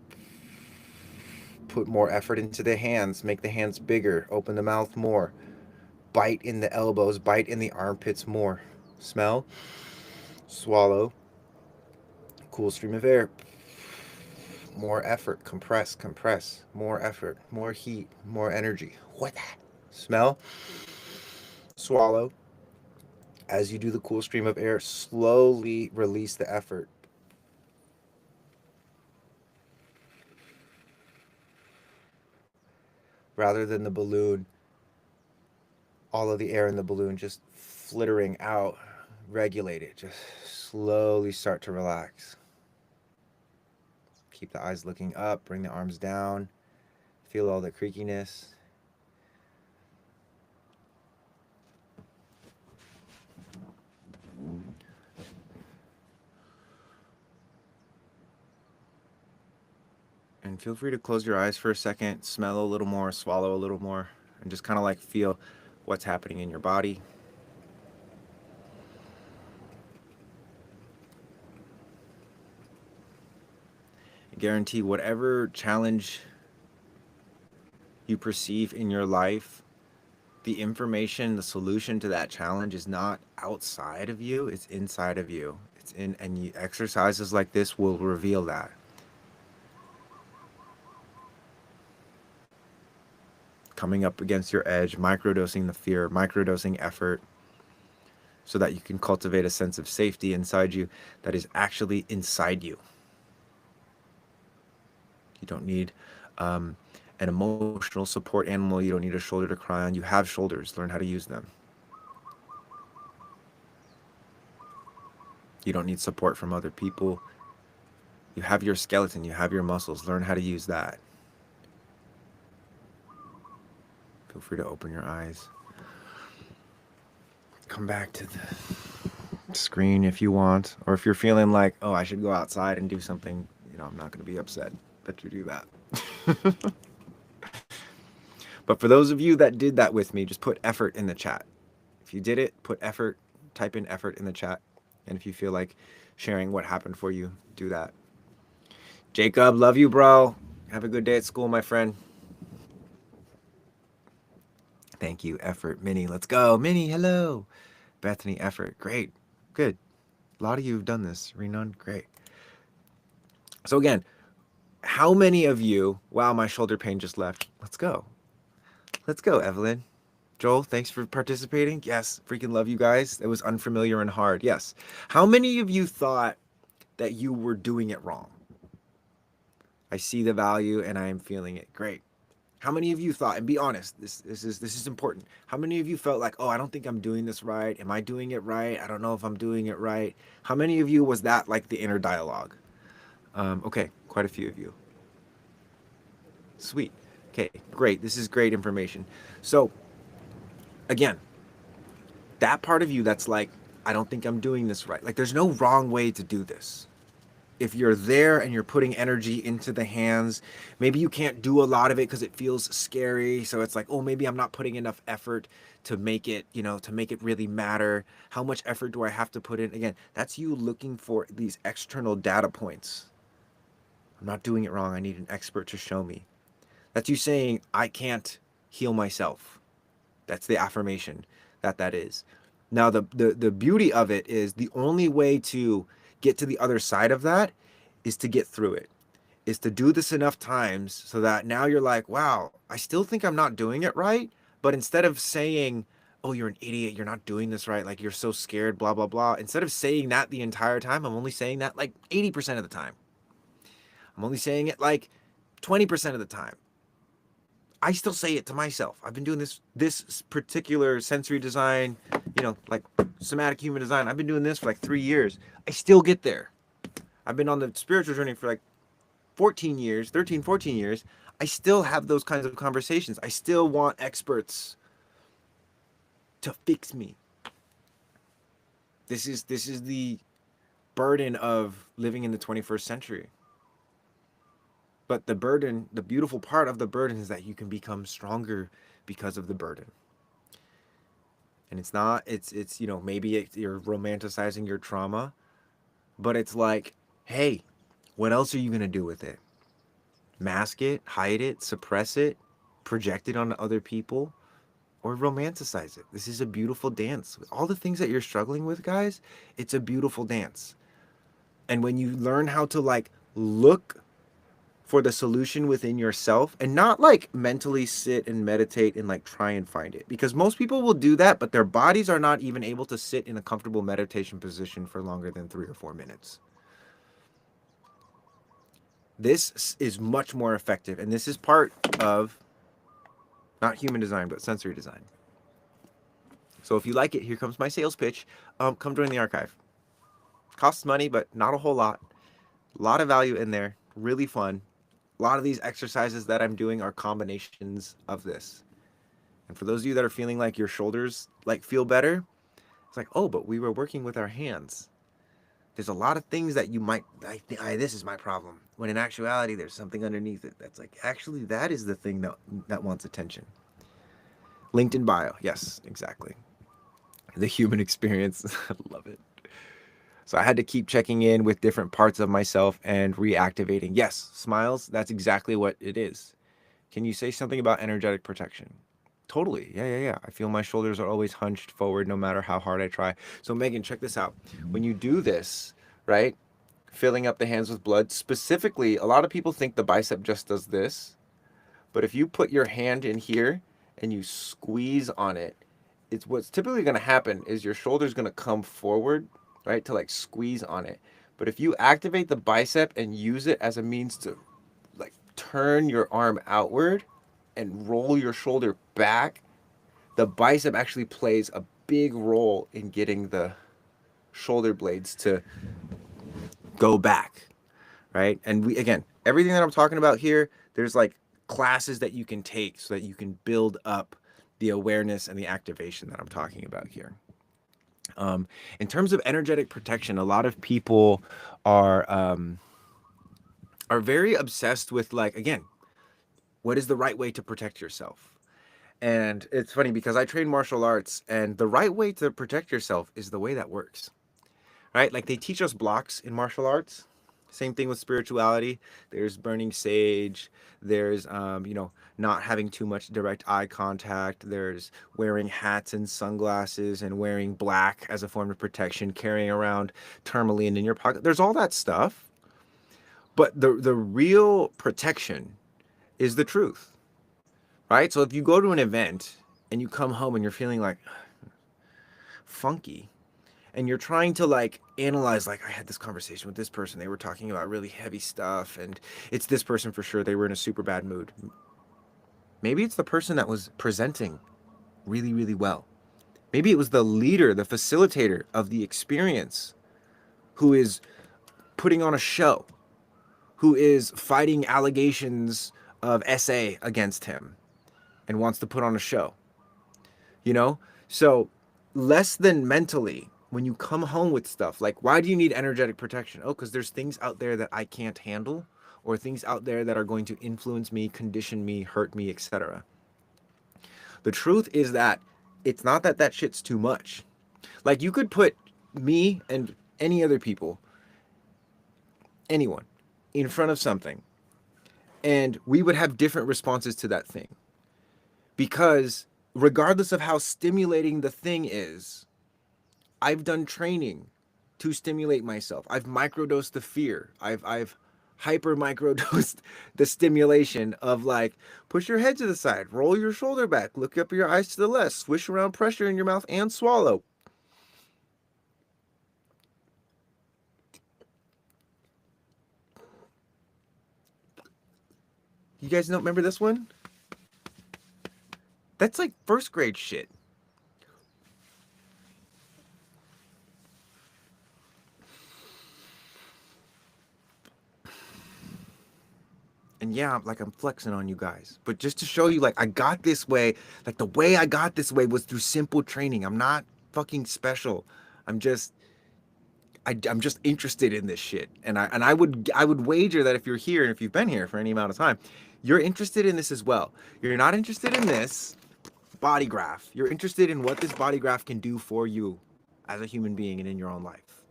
Put more effort into the hands, make the hands bigger, open the mouth more. Bite in the elbows, bite in the armpits more. Smell, swallow, cool stream of air. More effort, compress, compress. More effort, more heat, more energy. What that? Smell, swallow. As you do the cool stream of air, slowly release the effort. Rather than the balloon, all of the air in the balloon just flittering out, regulate it. Just slowly start to relax. Keep the eyes looking up, bring the arms down. Feel all the creakiness. And feel free to close your eyes for a second, smell a little more, swallow a little more, and just kind of like feel what's happening in your body. I guarantee whatever challenge you perceive in your life, the information, the solution to that challenge is not outside of you, it's inside of you. It's in, and exercises like this will reveal that. Coming up against your edge, microdosing the fear, microdosing effort, so that you can cultivate a sense of safety inside you that is actually inside you. You don't need an emotional support animal. You don't need a shoulder to cry on. You have shoulders. Learn how to use them. You don't need support from other people. You have your skeleton. You have your muscles. Learn how to use that. Feel free to open your eyes. Come back to the screen if you want. Or if you're feeling like, oh, I should go outside and do something, I'm not going to be upset that you do that. But for those of you that did that with me, just put effort in the chat. If you did it, put effort, type in effort in the chat. And if you feel like sharing what happened for you, do that. Jacob, love you, bro. Have a good day at school, my friend. Thank you, effort. Minnie, let's go. Minnie, hello. Bethany, effort. Great. Good. A lot of you have done this. Renan, great. So again, how many of you, wow, my shoulder pain just left. Let's go. Let's go, Evelyn. Joel, thanks for participating. Yes, freaking love you guys. It was unfamiliar and hard. Yes. How many of you thought that you were doing it wrong? I see the value and I am feeling it. Great. How many of you thought, and be honest, this is important. How many of you felt like, oh, I don't think I'm doing this right. Am I doing it right? I don't know if I'm doing it right. How many of you was that like the inner dialogue? Okay, quite a few of you. Sweet. Okay, great. This is great information. So again, that part of you that's like, I don't think I'm doing this right. Like, there's no wrong way to do this. If you're there and you're putting energy into the hands, maybe you can't do a lot of it because it feels scary. So it's like, oh, maybe I'm not putting enough effort to make it, to make it really matter. How much effort do I have to put in? Again, that's you looking for these external data points. I'm not doing it wrong. I need an expert to show me. That's you saying, I can't heal myself. That's the affirmation that is. Now, the beauty of it is the only way to get to the other side of that is to get through it, is to do this enough times so that now you're like, wow, I still think I'm not doing it right. But instead of saying, oh, you're an idiot, you're not doing this right, like you're so scared, blah, blah, blah. Instead of saying that the entire time, I'm only saying that like 80% of the time. I'm only saying it like 20% of the time. I still say it to myself. I've been doing this particular sensory design, like somatic human design. I've been doing this for like 3 years. I still get there. I've been on the spiritual journey for like 14 years, 13, 14 years. I still have those kinds of conversations. I still want experts to fix me. This is the burden of living in the 21st century. But the burden, the beautiful part of the burden is that you can become stronger because of the burden. And it's not, maybe you're romanticizing your trauma, but it's like, hey, what else are you going to do with it? Mask it, hide it, suppress it, project it onto other people, or romanticize it. This is a beautiful dance. All the things that you're struggling with, guys, it's a beautiful dance. And when you learn how to like look for the solution within yourself and not like mentally sit and meditate and like try and find it, because most people will do that, but their bodies are not even able to sit in a comfortable meditation position for longer than 3 or 4 minutes. This is much more effective, and this is part of not human design but sensory design. So if you like it, here comes my sales pitch. Come join the archive. Costs money, but not a whole lot. A lot of value in there. Really fun. A lot of these exercises that I'm doing are combinations of this. And for those of you that are feeling like your shoulders like feel better, it's like, oh, but we were working with our hands. There's a lot of things that you might, this is my problem. When in actuality, there's something underneath it that's like, actually, that is the thing that wants attention. Linked in bio. Yes, exactly. The human experience. I love it. So I had to keep checking in with different parts of myself and reactivating. Yes, smiles, that's exactly what it is. Can you say something about energetic protection? Totally. Yeah. I feel my shoulders are always hunched forward no matter how hard I try. So Megan, check this out. When you do this, right, filling up the hands with blood, specifically, a lot of people think the bicep just does this. But if you put your hand in here and you squeeze on it, it's what's typically going to happen is your shoulder's going to come forward, right, to like squeeze on it. But if you activate the bicep and use it as a means to like turn your arm outward and roll your shoulder back, the bicep actually plays a big role in getting the shoulder blades to go back, right? And we, again, everything that I'm talking about here, there's like classes that you can take so that you can build up the awareness and the activation that I'm talking about here. In terms of energetic protection, a lot of people are very obsessed with like, again, what is the right way to protect yourself? And it's funny because I train martial arts, and the right way to protect yourself is the way that works, right? Like they teach us blocks in martial arts. Same thing with spirituality. There's burning sage. There's, not having too much direct eye contact. There's wearing hats and sunglasses and wearing black as a form of protection, carrying around tourmaline in your pocket. There's all that stuff. But the real protection is the truth, right? So if you go to an event and you come home and you're feeling like funky, and you're trying to like analyze, like, I had this conversation with this person, they were talking about really heavy stuff, and it's this person for sure, they were in a super bad mood. Maybe it's the person that was presenting really, really well. Maybe it was the leader, the facilitator of the experience, who is putting on a show, who is fighting allegations of SA against him and wants to put on a show. So less than mentally, when you come home with stuff, like, why do you need energetic protection? Oh, because there's things out there that I can't handle, or things out there that are going to influence me, condition me, hurt me, etc. The truth is that it's not that shit's too much. Like, you could put me and any other people, anyone, in front of something, and we would have different responses to that thing. Because regardless of how stimulating the thing is, I've done training to stimulate myself. I've microdosed the fear. I've hyper microdose the stimulation of like push your head to the side, roll your shoulder back, look up your eyes to the left, swish around pressure in your mouth and swallow. You guys don't remember this one? That's like first grade shit. And yeah, like I'm flexing on you guys, but just to show you, like I got this way, like the way I got this way was through simple training. I'm not fucking special. I'm just, I'm just interested in this shit, and I would wager that if you're here and if you've been here for any amount of time, you're interested in this as well. You're not interested in this body graph. You're interested in what this body graph can do for you as a human being and in your own life.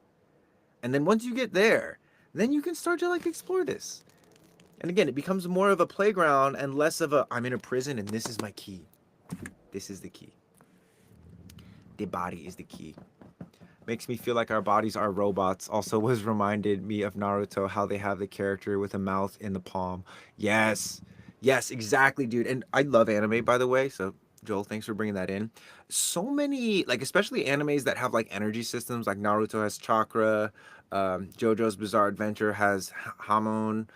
And then once you get there, then you can start to like explore this. And again, it becomes more of a playground and less of a I'm in a prison and this is my key. This is the key. The body is the key. Makes me feel like our bodies are robots. Also was reminded me of Naruto, how they have the character with a mouth in the palm. Yes. Yes, exactly, dude. And I love anime, by the way. So, Joel, thanks for bringing that in. So many, like, especially animes that have, like, energy systems, like Naruto has chakra, JoJo's Bizarre Adventure has Hamon,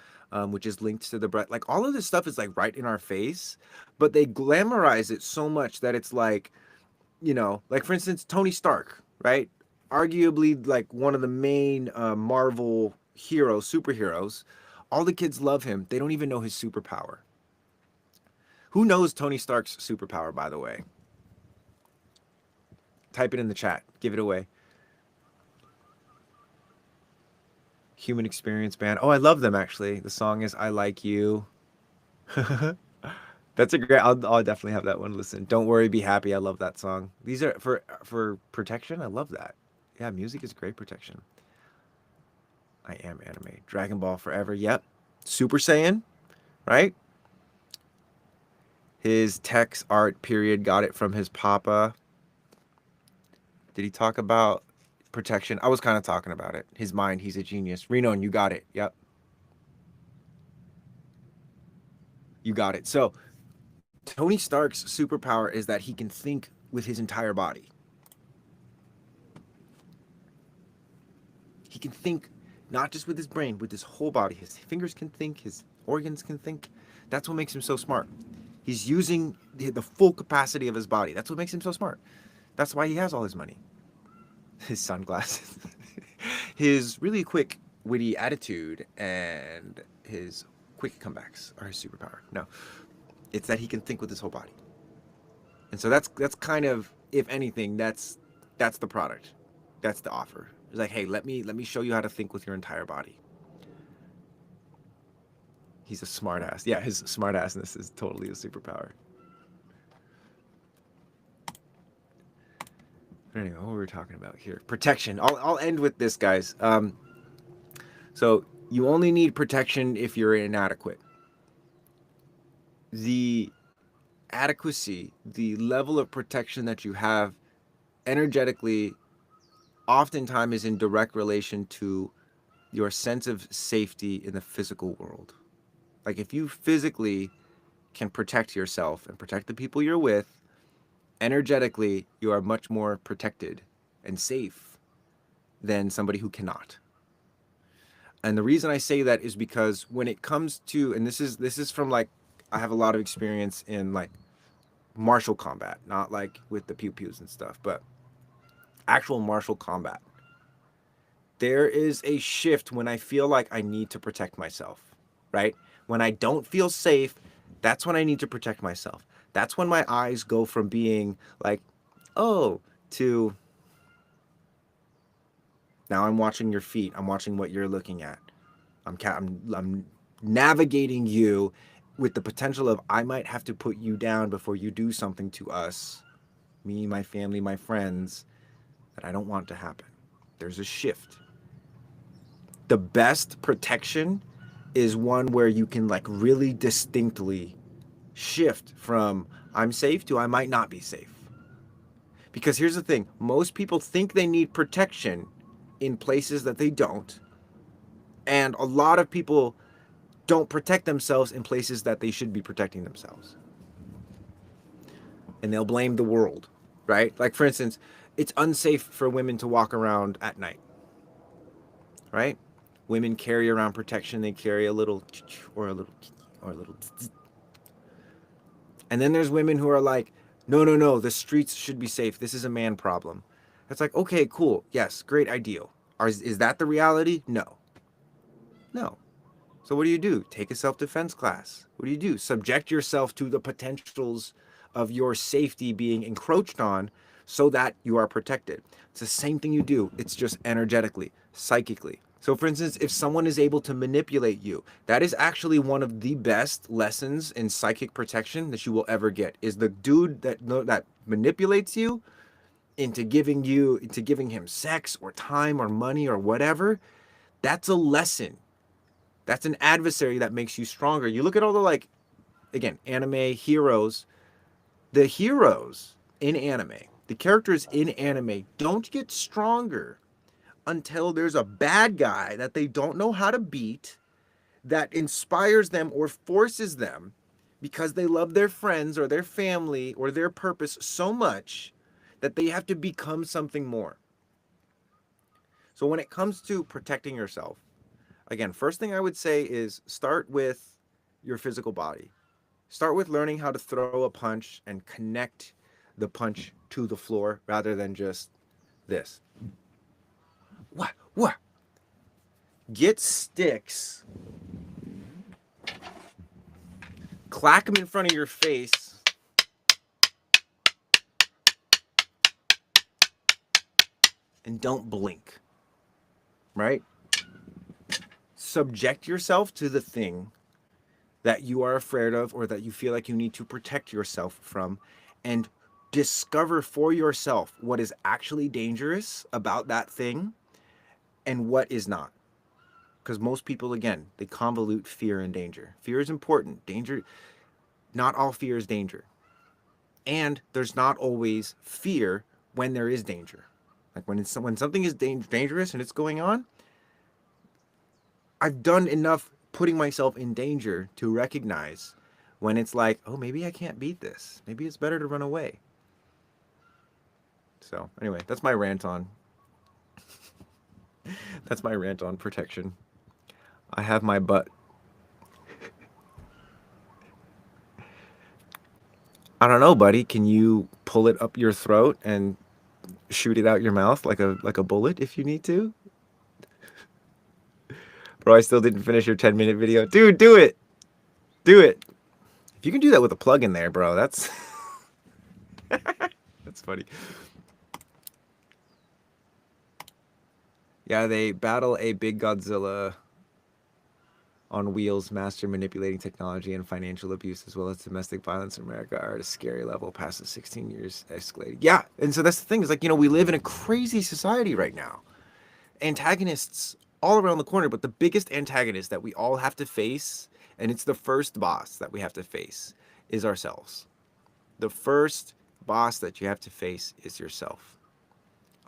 which is linked to the breath. Like, all of this stuff is, like, right in our face, but they glamorize it so much that it's like, like, for instance, Tony Stark, right? Arguably like one of the main Marvel superheroes. All the kids love him. They don't even know his superpower. Who knows Tony Stark's superpower, by the way? Type it in the chat. Give it away. Human Experience Band. Oh, I love them actually. The song is I Like You. That's a great. I'll definitely have that one. Listen. Don't worry, be happy. I love that song. These are for protection. I love that. Yeah, music is great protection. I am anime. Dragon Ball Forever. Yep. Super Saiyan, right? His text art period got it from his papa. Did he talk about protection? I was kind of talking about it. His mind, he's a genius. Reno, and you got it. Yep. You got it. So, Tony Stark's superpower is that he can think with his entire body. He can think not just with his brain, with his whole body. His fingers can think, his organs can think. That's what makes him so smart. He's using the full capacity of his body. That's what makes him so smart. That's why he has all his money. His sunglasses. His really quick, witty attitude and his quick comebacks are his superpower. No, it's that he can think with his whole body. And so that's kind of, if anything, that's the product. That's the offer. It's like, hey, let me show you how to think with your entire body. He's a smartass. Yeah, his smartassness is totally a superpower. Anyway, what were we talking about here? Protection. I'll end with this, guys. So you only need protection if you're inadequate. The adequacy, the level of protection that you have energetically, oftentimes is in direct relation to your sense of safety in the physical world. Like if you physically can protect yourself and protect the people you're with, energetically, you are much more protected and safe than somebody who cannot. And the reason I say that is because when it comes to, and this is from like, I have a lot of experience in like martial combat, not like with the pew-pews and stuff, but actual martial combat. There is a shift when I feel like I need to protect myself, right? When I don't feel safe, that's when I need to protect myself. That's when my eyes go from being like, oh, to now I'm watching your feet. I'm watching what you're looking at. I'm navigating you with the potential of I might have to put you down before you do something to us, me, my family, my friends, that I don't want to happen. There's a shift. The best protection is one where you can like really distinctly shift from I'm safe to I might not be safe. Because here's the thing, most people think they need protection in places that they don't, And a lot of people don't protect themselves in places that they should be protecting themselves. And they'll blame the world, right? Like, for instance, it's unsafe for women to walk around at night, right? Women carry around protection. They carry a little or a little or a little. And then there's women who are like, no, no, no, the streets should be safe. This is a man problem. It's like, okay, cool. Yes, great ideal. Is that the reality? No. No. So what do? Take a self-defense class. What do? Subject yourself to the potentials of your safety being encroached on so that you are protected. It's the same thing you do. It's just energetically, psychically. So for instance, if someone is able to manipulate you, that is actually one of the best lessons in psychic protection that you will ever get. Is the dude that manipulates you into giving him sex or time or money or whatever, that's a lesson. That's an adversary that makes you stronger. You look at all the, like, again, anime heroes. The heroes in anime, the characters in anime don't get stronger until there's a bad guy that they don't know how to beat that inspires them or forces them because they love their friends or their family or their purpose so much that they have to become something more. So when it comes to protecting yourself, again, first thing I would say is start with your physical body. Start with learning how to throw a punch and connect the punch to the floor rather than just this. What? What? Get sticks, clack them in front of your face, and don't blink. Right? Subject yourself to the thing that you are afraid of or that you feel like you need to protect yourself from, and discover for yourself what is actually dangerous about that thing and what is not. Because most people, again, they convolute fear and danger. Fear is important. Danger, not all fear is danger. And there's not always fear when there is danger. Like when something is dangerous and it's going on, I've done enough putting myself in danger to recognize when it's like, oh, maybe I can't beat this. Maybe it's better to run away. So anyway, that's my rant on protection. I have my butt. I don't know, buddy. Can you pull it up your throat and shoot it out your mouth like a bullet if you need to? Bro, I still didn't finish your 10-minute video. Dude, do it. Do it. If you can do that with a plug in there, bro, that's that's funny. Yeah, they battle a big Godzilla on wheels, master manipulating technology and financial abuse, as well as domestic violence in America, are at a scary level past the 16 years escalating. Yeah, and so that's the thing. Is like, we live in a crazy society right now. Antagonists all around the corner, but the biggest antagonist that we all have to face, and it's the first boss that we have to face, is ourselves. The first boss that you have to face is yourself.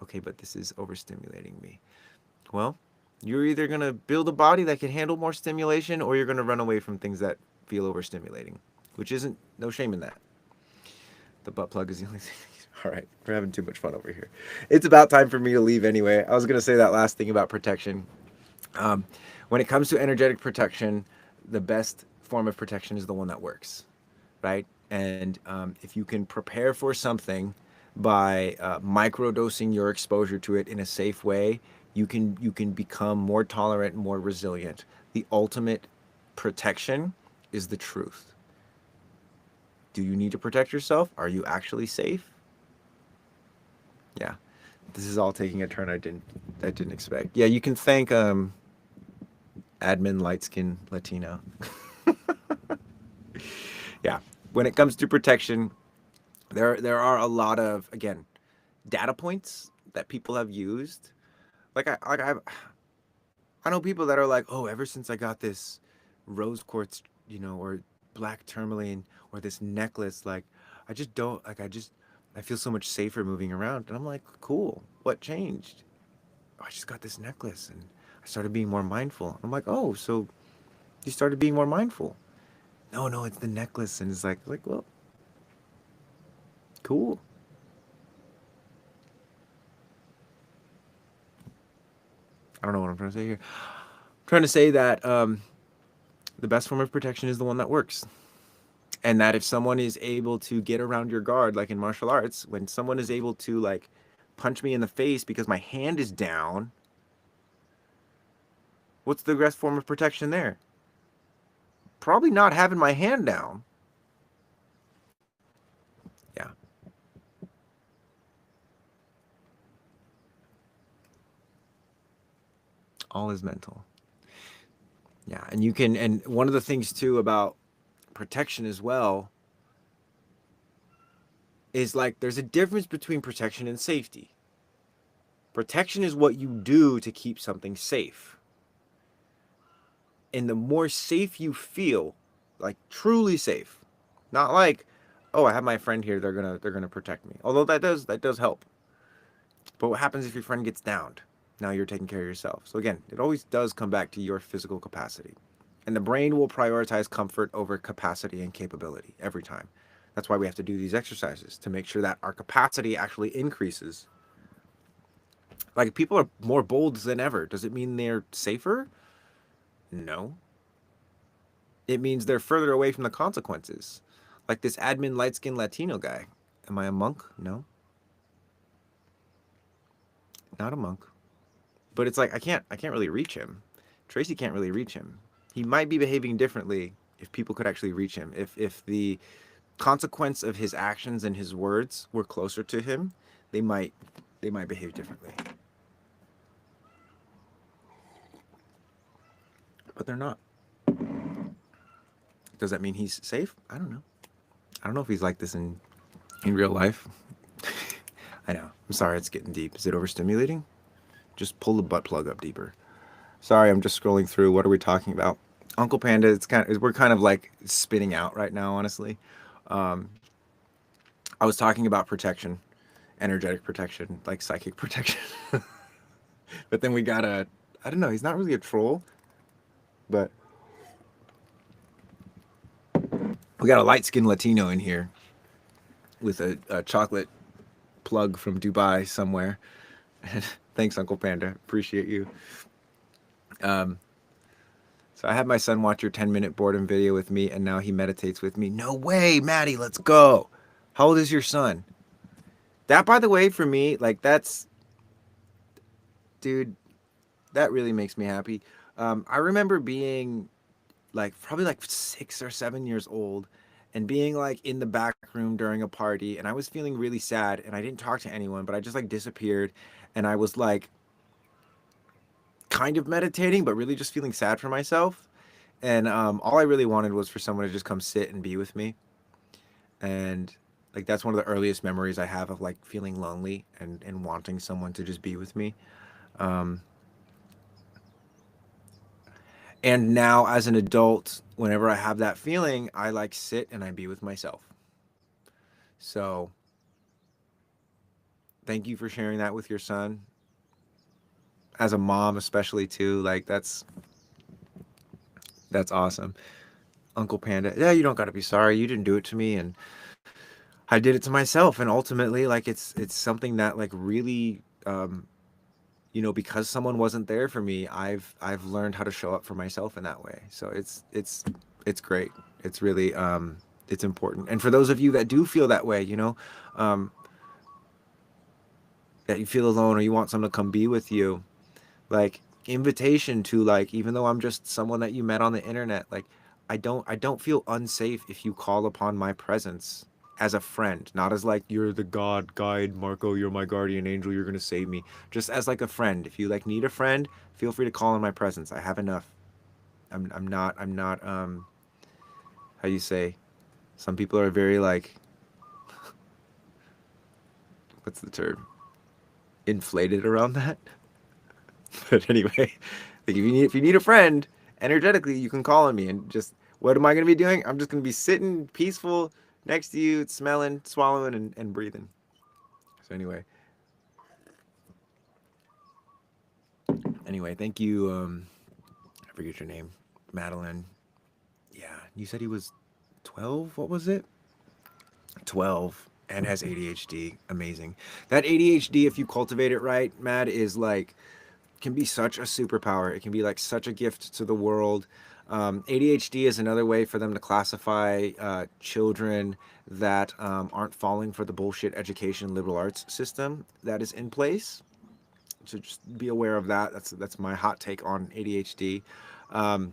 Okay, but this is overstimulating me. Well, you're either going to build a body that can handle more stimulation, or you're going to run away from things that feel overstimulating, which isn't, no shame in that. The butt plug is the only thing. All right, we're having too much fun over here. It's about time for me to leave anyway. I was going to say that last thing about protection. When it comes to energetic protection, the best form of protection is the one that works, right? And if you can prepare for something by microdosing your exposure to it in a safe way, you can become more tolerant and more resilient. The ultimate protection is the truth. Do you need to protect yourself? Are you actually safe? Yeah, this is all taking a turn I didn't expect. Yeah, you can thank admin light skin Latino. Yeah, when it comes to protection, there are a lot of, again, data points that people have used. I know people that are like, oh, ever since I got this rose quartz, or black tourmaline, or this necklace, like, I just don't, like, I feel so much safer moving around. And I'm like, cool, what changed? Oh, I just got this necklace and I started being more mindful. I'm like, oh, so you started being more mindful. No, no, it's the necklace. And it's like, well, cool. I don't know what I'm trying to say here. I'm trying to say that the best form of protection is the one that works. And that if someone is able to get around your guard, like in martial arts, when someone is able to like punch me in the face because my hand is down, what's the best form of protection there? Probably not having my hand down. Yeah. All is mental. Yeah. And you can, and one of the things too about protection as well is like there's a difference between protection and safety. Protection is what you do to keep something safe. And the more safe you feel, like truly safe, not like, oh, I have my friend here, they're gonna protect me. Although that does help. But what happens if your friend gets downed? Now you're taking care of yourself. So again, it always does come back to your physical capacity. And the brain will prioritize comfort over capacity and capability every time. That's why we have to do these exercises to make sure that our capacity actually increases. Like if people are more bold than ever, does it mean they're safer? No. It means they're further away from the consequences. Like this admin light skinned Latino guy. Am I a monk? No, not a monk. But it's like I can't really reach him. Tracy can't really reach him. He might be behaving differently if people could actually reach him. If the consequence of his actions and his words were closer to him, they might they might behave differently. But they're not. Does that mean he's safe? I don't know. I don't know if he's like this in real life. I know. I'm sorry it's getting deep. Is it overstimulating? Just pull the butt plug up deeper. Sorry, I'm just scrolling through. What are we talking about? Uncle Panda, we're kind of like spinning out right now, honestly. Um, I was talking about protection, energetic protection, like psychic protection. But then we got I don't know, he's not really a troll, but we got a light skinned Latino in here with a chocolate plug from Dubai somewhere. Thanks, Uncle Panda. Appreciate you. Um, so I had my son watch your 10-minute boredom video with me, and now he meditates with me. No way, Maddie, let's go. How old is your son? That, by the way, for me, like dude, that really makes me happy. I remember being like probably like 6 or 7 years old and being like in the back room during a party, and I was feeling really sad, and I didn't talk to anyone, but I just like disappeared, and I was like kind of meditating, but really just feeling sad for myself. And all I really wanted was for someone to just come sit and be with me. And like that's one of the earliest memories I have of like feeling lonely and wanting someone to just be with me. Um, and now as an adult, whenever I have that feeling, I like sit and I be with myself. So thank you for sharing that with your son. As a mom, especially too, like that's awesome. Uncle Panda, yeah, you don't got to be sorry. You didn't do it to me, and I did it to myself. And ultimately, like it's something that like really, because someone wasn't there for me, I've learned how to show up for myself in that way. So it's great. It's really it's important. And for those of you that do feel that way, um, that you feel alone or you want someone to come be with you, like invitation to like, even though I'm just someone that you met on the internet, like I don't feel unsafe if you call upon my presence as a friend, not as like you're the god guide Marco, you're my guardian angel, you're gonna save me. Just as like a friend. If you like need a friend, feel free to call in my presence. I have enough. I'm not how you say, some people are very like, what's the term, inflated around that. But anyway, like if you need a friend energetically, you can call on me. And just what am I going to be doing? I'm just going to be sitting peaceful next to you, smelling, swallowing, and breathing. So anyway, Anyway, thank you. I forget your name, Madeline. Yeah, you said he was 12. What was it? 12 and has ADHD. Amazing. That ADHD, if you cultivate it right, Mad, is like can be such a superpower. It can be like such a gift to the world. ADHD is another way for them to classify children that aren't falling for the bullshit education liberal arts system that is in place. So just be aware of that. That's my hot take on ADHD. Um,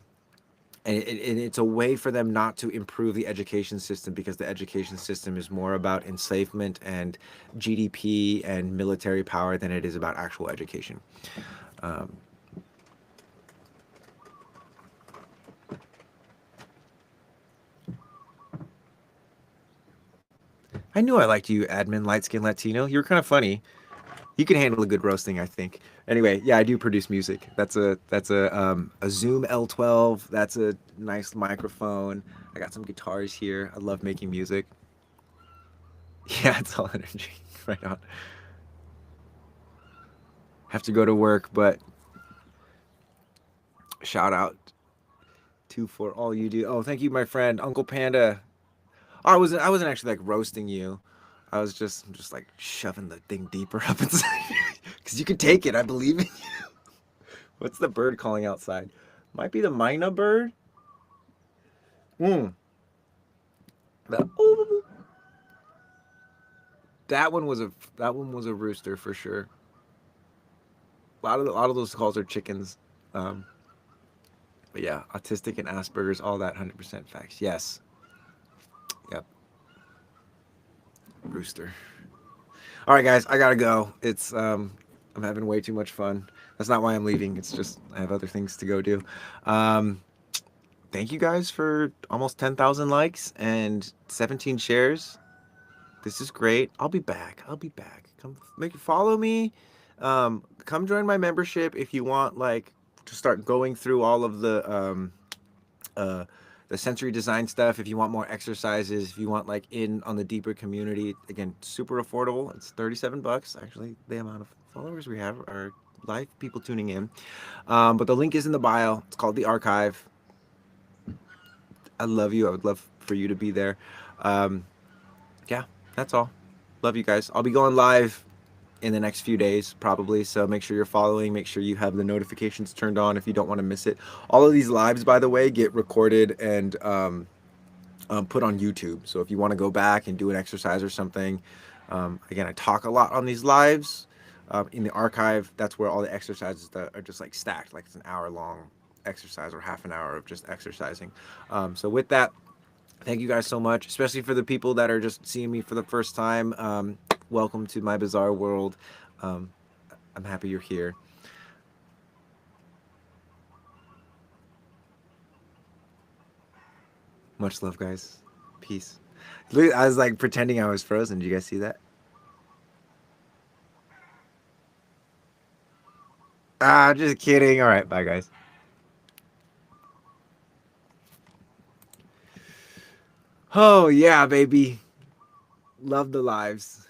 and it's a way for them not to improve the education system because the education system is more about enslavement and GDP and military power than it is about actual education. Um, I knew I liked you, admin light skin Latino. You were kind of funny. You can handle a good roasting, I think. Anyway, yeah, I do produce music. That's a Zoom L12. That's a nice microphone. I got some guitars here. I love making music. Yeah, it's all energy. Right on. Have to go to work, but shout out to for all you do. Oh, thank you, my friend, Uncle Panda. Oh, I wasn't actually like roasting you. I was just like shoving the thing deeper up inside because you can take it. I believe in you. What's the bird calling outside? Might be the Mina bird. Hmm. Ooh, that one was a rooster for sure. A lot of those calls are chickens. Um, but yeah, autistic and Asperger's, all that 100% facts. Yes. Yep. Rooster. All right, guys, I gotta go. I'm having way too much fun. That's not why I'm leaving. It's just I have other things to go do. Um, Thank you guys for almost 10,000 likes and 17 shares. This is great. I'll be back. I'll be back. Come follow me. Come join my membership if you want like to start going through all of uh, the sensory design stuff. If you want more exercises, if you want like in on the deeper community, again, super affordable. It's 37 bucks. Actually, the amount of followers we have are live people tuning in. But the link is in the bio. It's called the archive. I love you. I would love for you to be there. Um, yeah, that's all. Love you guys. I'll be going live in the next few days probably, so make sure you're following, make sure you have the notifications turned on if you don't want to miss it. All of these lives, by the way, get recorded and put on YouTube, so if you want to go back and do an exercise or something, again, I talk a lot on these lives. In the archive, that's where all the exercises that are just like stacked, like it's an hour long exercise or half an hour of just exercising. So with that, thank you guys so much, especially for the people that are just seeing me for the first time. Welcome to my bizarre world. Um, I'm happy you're here. Much love, guys. Peace. Look, I was like pretending I was frozen. Did you guys see that? Ah, just kidding. All right, bye, guys. Oh, yeah, baby. Love the lives.